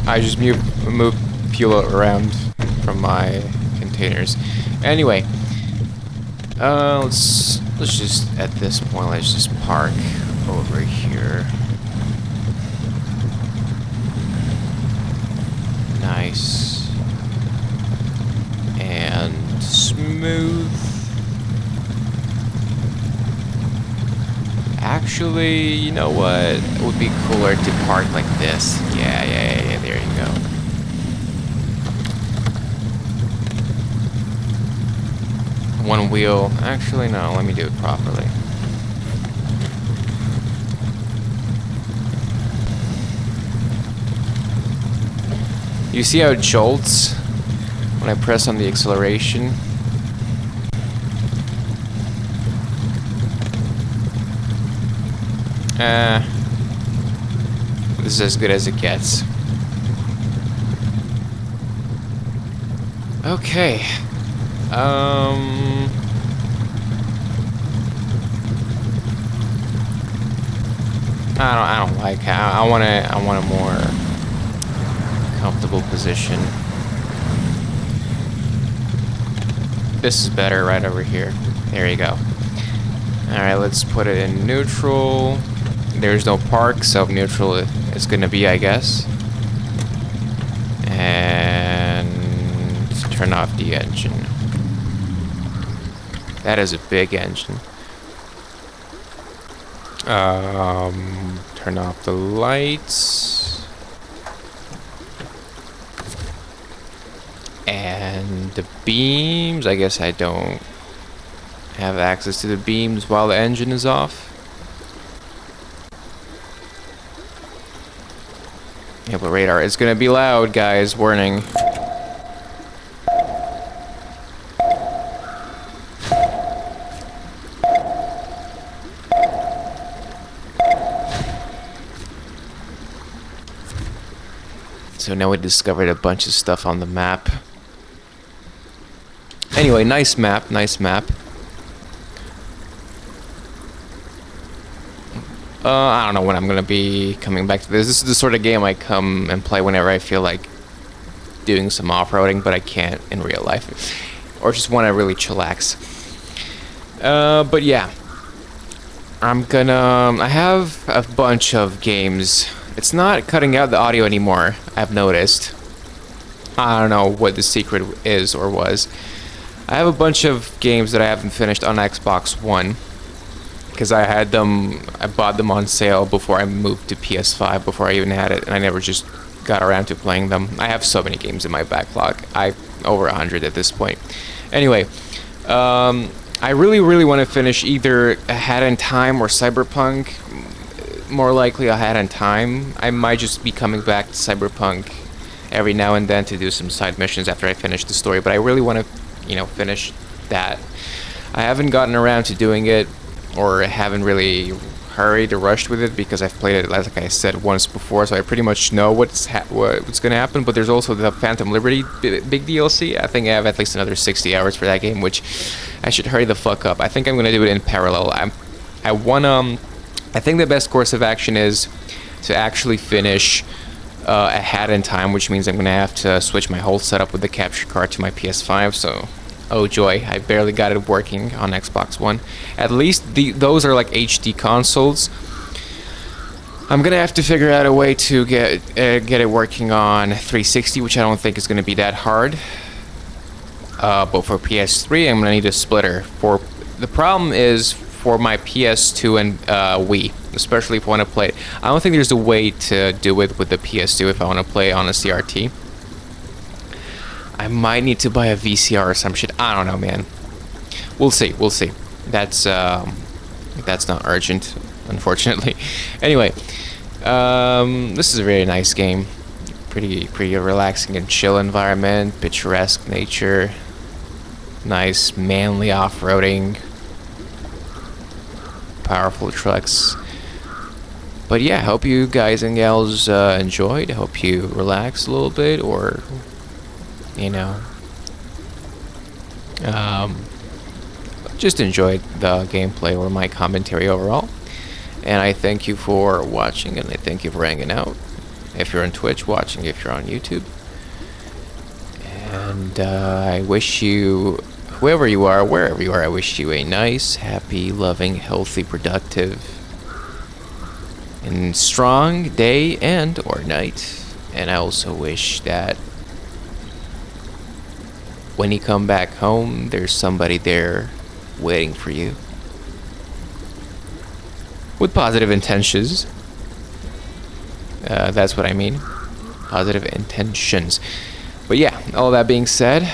I just move fuel around from my containers. Anyway, let's just at this point let's just park over here. Nice and smooth. Actually, you know what? It would be cooler to park like this. Yeah, there you go. One wheel. Actually, no, let me do it properly. You see how it jolts when I press on the acceleration? This is as good as it gets. Okay. I don't like it. I want a more comfortable position. This is better right over here. There you go. Alright, let's put it in neutral. There's no park, so neutral is gonna be, I guess. And turn off the engine. That is a big engine. Turn off the lights. And the beams, I guess I don't have access to the beams while the engine is off. Yeah, but radar is gonna be loud, guys. Warning. So now we discovered a bunch of stuff on the map. Anyway, nice map, nice map. I don't know when I'm gonna be coming back to this. This is the sort of game I come and play whenever I feel like doing some off-roading, but I can't in real life. Or just want to really chillax. But yeah. I have a bunch of games. It's not cutting out the audio anymore, I've noticed. I don't know what the secret is or was. I have a bunch of games that I haven't finished on Xbox One. Because I bought them on sale before I moved to PS5, before I even had it, and I never just got around to playing them. I have so many games in my backlog. Over 100 at this point. Anyway, I really want to finish either A Hat in Time or Cyberpunk. More likely A Hat in Time. I might just be coming back to Cyberpunk every now and then to do some side missions after I finish the story, but I really want to, finish that. I haven't gotten around to doing it, or haven't really hurried or rushed with it, because I've played it, like I said, once before, so I pretty much know what's going to happen. But there's also the Phantom Liberty big DLC. I think I have at least another 60 hours for that game, which I should hurry the fuck up. I think I'm going to do it in parallel. I think the best course of action is to actually finish A Hat in Time, which means I'm going to have to switch my whole setup with the capture card to my PS5, so oh joy, I barely got it working on Xbox One. At least those are like HD consoles. I'm gonna have to figure out a way to get it working on 360, which I don't think is gonna be that hard. But for PS3, I'm gonna need a splitter. The problem is for my PS2 and Wii, especially if I want to play it. I don't think there's a way to do it with the PS2 if I want to play on a CRT. I might need to buy a VCR or some shit. I don't know, man. We'll see. That's not urgent, unfortunately. Anyway, this is a very nice game. Pretty relaxing and chill environment, picturesque nature, nice manly off-roading, powerful trucks. But yeah, hope you guys and gals enjoyed. Hope you relaxed a little bit, or just enjoyed the gameplay or my commentary overall. And I thank you for watching, and I thank you for hanging out. If you're on Twitch, watching if you're on YouTube. And I wish you, whoever you are, wherever you are, I wish you a nice, happy, loving, healthy, productive, and strong day and or night. And I also wish that when you come back home, there's somebody there waiting for you with positive intentions. That's what I mean. Positive intentions. But yeah, all that being said,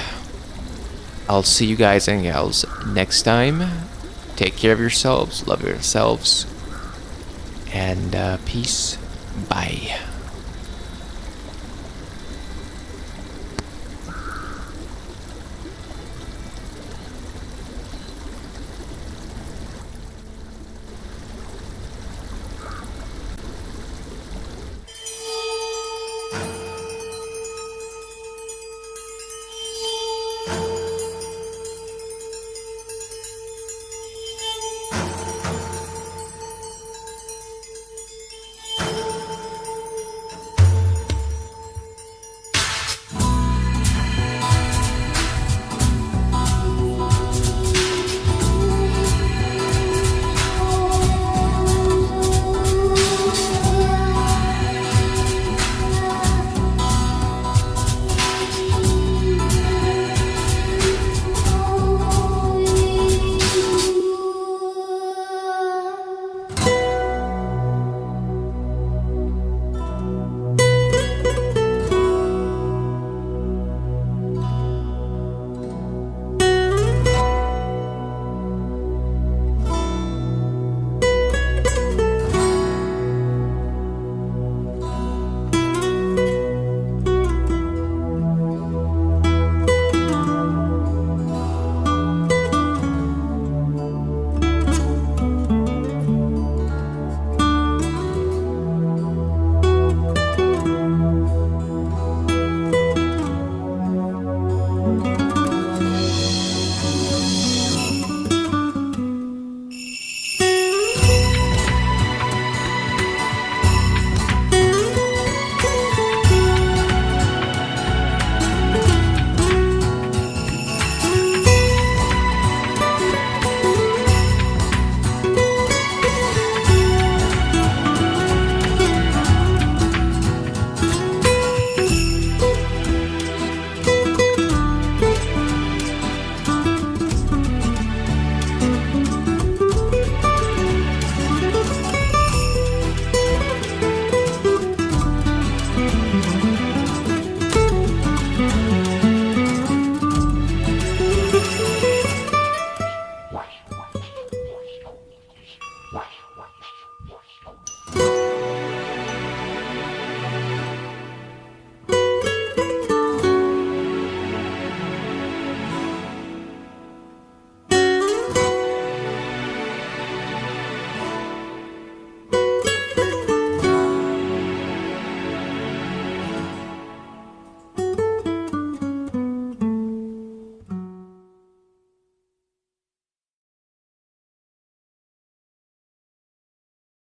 I'll see you guys and gals next time. Take care of yourselves, love yourselves, and peace. Bye.